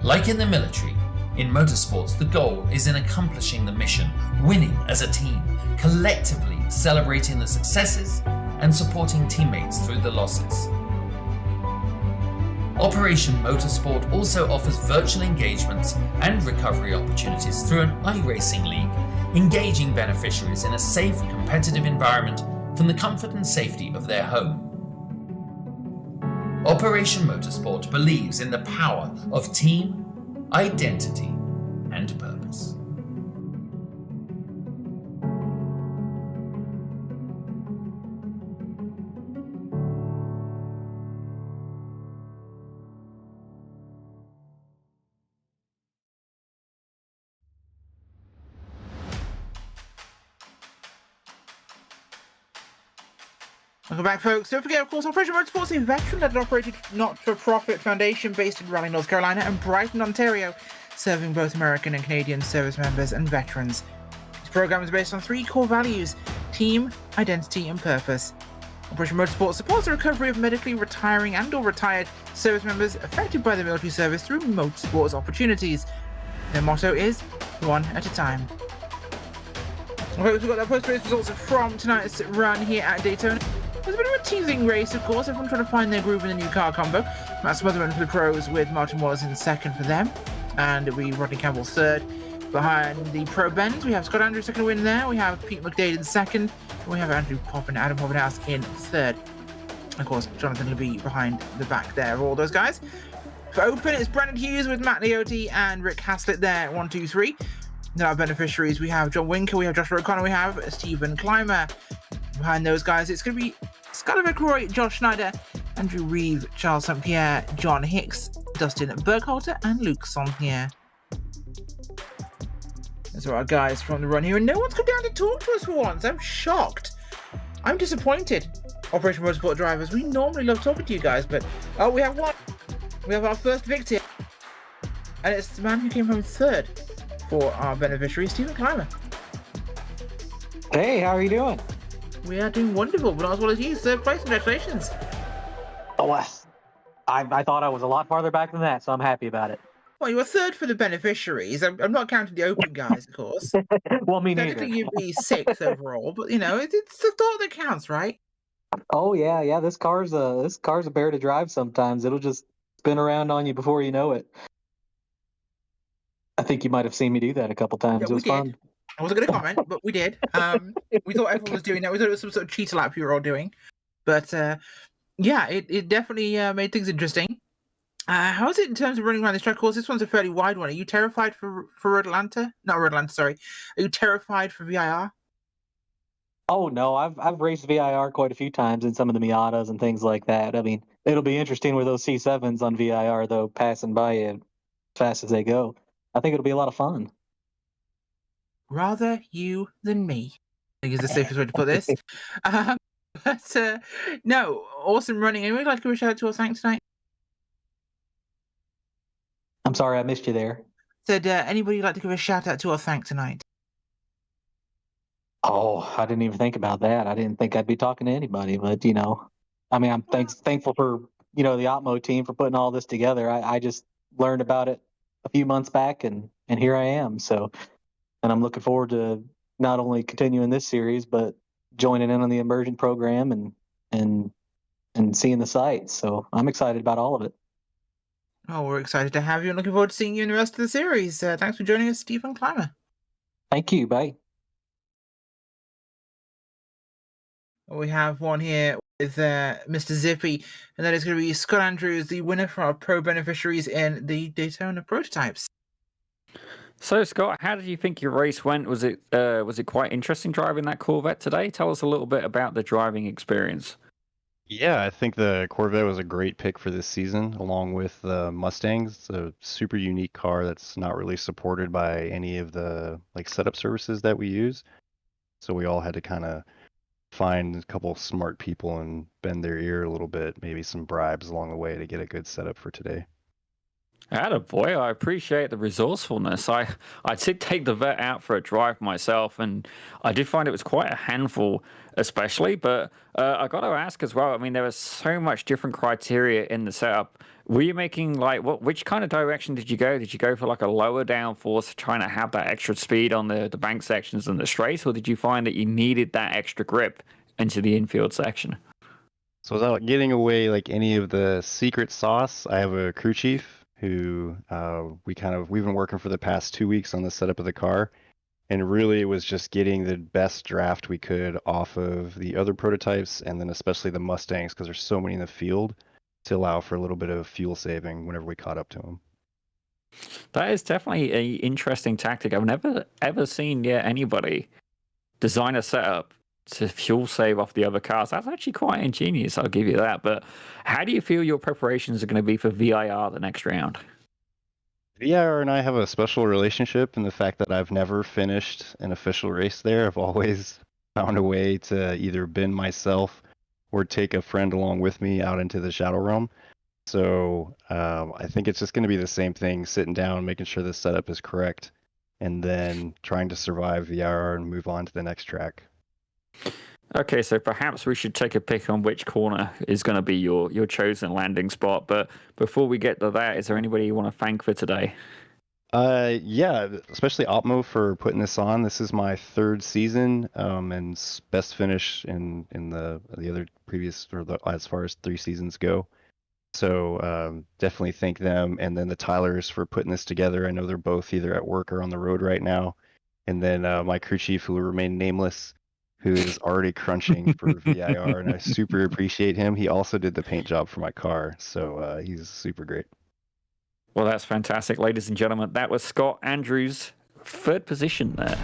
Like in the military, in motorsports, the goal is in accomplishing the mission, winning as a team, collectively celebrating the successes and supporting teammates through the losses. Operation Motorsport also offers virtual engagements and recovery opportunities through an iRacing league, engaging beneficiaries in a safe, competitive environment from the comfort and safety of their home. Operation Motorsport believes in the power of team, identity, and purpose. Welcome back, folks. Don't forget, of course, Operation Motorsport's a veteran-led operated not-for-profit foundation based in Raleigh, North Carolina and Brighton, Ontario, serving both American and Canadian service members and veterans. This program is based on 3 core values: team, identity, and purpose. Operation Motorsport supports the recovery of medically retiring and/or retired service members affected by the military service through motorsports opportunities. Their motto is one at a time. Okay, we've got our post-race results from tonight's run here at Daytona. It was a bit of a teasing race, of course, everyone trying to find their groove in the new car combo. Matt Smotherman for the pros, with Martin Wallace in second for them, and Rodney Campbell third. Behind the pro Benz, we have Scott Andrews second win there, we have Pete McDade in Second, and we have Adam Poppenhouse in third. Of course, Jonathan Levy behind the back there of all those guys. For Open, it's Brandon Hughes with Matt Leotti and Rick Haslett there, 1, 2, 3. Then our beneficiaries, we have John Winker, we have Joshua O'Connor, we have Stephen Clymer. Behind those guys, it's going to be Skylar McRoy, Josh Schneider, Andrew Reeve, Charles St. Pierre, John Hicks, Dustin Burkhalter, and Luke Sonnier. That's our guys from the run here, and no one's come down to talk to us for once. I'm shocked. I'm disappointed. Operation Motorsport drivers, we normally love talking to you guys, but we have one. We have our first victim, and it's the man who came home third for our beneficiary, Stephen Clymer. Hey, how are you doing? We are doing wonderful, but as well as you, third place. Congratulations. Oh, I thought I was a lot farther back than that, so I'm happy about it. Well, you were third for the beneficiaries. I'm not counting the open guys, of course. Well, me neither. Technically, you'd be sixth overall, but you know, it's the thought that counts, right? Oh yeah. This car's a bear to drive. Sometimes it'll just spin around on you before you know it. I think you might have seen me do that a couple times. Yeah, it was fun. I wasn't going to comment, but we did. We thought everyone was doing that. We thought it was some sort of cheetah lap you were all doing, but yeah, it definitely made things interesting. How is it in terms of running around this track? Of course, this one's a fairly wide one. Are you terrified for Road Atlanta? Not Road Atlanta, sorry. Are you terrified for VIR? Oh no, I've raced VIR quite a few times in some of the Miatas and things like that. I mean, it'll be interesting with those C7s on VIR though, passing by you as fast as they go. I think it'll be a lot of fun. Rather you than me, I think is the safest way to put this. But no, awesome running. Anyway, I'd like to give a shout out to our thanks tonight. I'm sorry I missed you there. Said anybody like to give a shout out to our thank tonight? Oh, I didn't even think about that. I didn't think I'd be talking to anybody, but I mean, I'm thankful for the Opmo team for putting all this together. I just learned about it a few months back, and here I am. So, and I'm looking forward to not only continuing this series, but joining in on the immersion program and seeing the site. So I'm excited about all of it. Oh, we're excited to have you and looking forward to seeing you in the rest of the series. Thanks for joining us, Stephen Clymer. Thank you. Bye. We have one here with Mr. Zippy, and that is going to be Scott Andrews, the winner for our pro beneficiaries in the Daytona prototypes. So, Scott, how did you think your race went? Was it quite interesting driving that Corvette today? Tell us a little bit about the driving experience. Yeah, I think the Corvette was a great pick for this season, along with the Mustangs. It's a super unique car that's not really supported by any of the setup services that we use. So we all had to kind of find a couple of smart people and bend their ear a little bit, maybe some bribes along the way to get a good setup for today. Attaboy, I appreciate the resourcefulness. I did take the Vet out for a drive myself, and I did find it was quite a handful, especially. But I got to ask as well, I mean, there was so much different criteria in the setup. Were you making, which kind of direction did you go? Did you go for a lower downforce, trying to have that extra speed on the bank sections and the straights, or did you find that you needed that extra grip into the infield section? So without giving away any of the secret sauce, I have a crew chief who we've been working for the past 2 weeks on the setup of the car, and really it was just getting the best draft we could off of the other prototypes, and then especially the Mustangs, because there's so many in the field, to allow for a little bit of fuel saving whenever we caught up to them. That is definitely an interesting tactic. I've never ever seen anybody design a setup to fuel save off the other cars. That's actually quite ingenious, I'll give you that. But how do you feel your preparations are going to be for VIR the next round? VIR and I have a special relationship in the fact that I've never finished an official race there. I've always found a way to either bin myself or take a friend along with me out into the Shadow Realm. So I think it's just going to be the same thing, sitting down, making sure the setup is correct, and then trying to survive VIR and move on to the next track. Okay, so perhaps we should take a pick on which corner is going to be your chosen landing spot. But before we get to that, is there anybody you want to thank for today? Yeah, especially Opmo for putting this on. This is my third season, and best finish in the other previous, as far as 3 seasons go. So definitely thank them, and then the Tylers for putting this together. I know they're both either at work or on the road right now. And then my crew chief, who will remain nameless, who is already crunching for VIR, and I super appreciate him. He also did the paint job for my car, so he's super great. Well, that's fantastic, ladies and gentlemen. That was Scott Andrews, third position there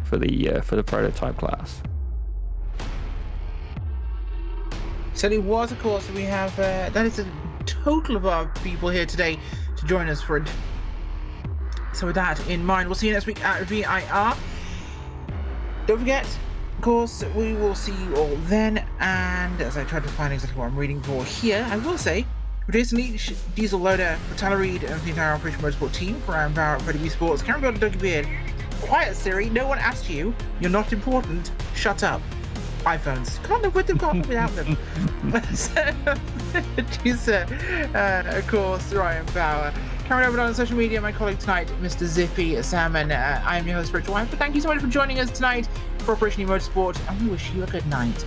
for the prototype class. Certainly was, of course. We have that is a total of our people here today to join us for So with that in mind, we'll see you next week at VIR. Don't forget, of course, we will see you all then. And as I try to find exactly what I'm reading for here, I will say, for Jason Leach, Diesel Loader, for Tyler Reed, and the entire Operation Motorsport team, for Aaron Bauer at Freddie B Sports, Karen Bell, Dougie Beard. Quiet, Siri. No one asked you. You're not important. Shut up. iPhones. Can't live with them, can't live without them. Producer, of course, Ryan Bauer. Karen over on social media, my colleague tonight, Mr. Zippy Salmon. I am your host, Spiritual Wife. But thank you so much for joining us tonight for Operation eMotorsport, and we wish you a good night.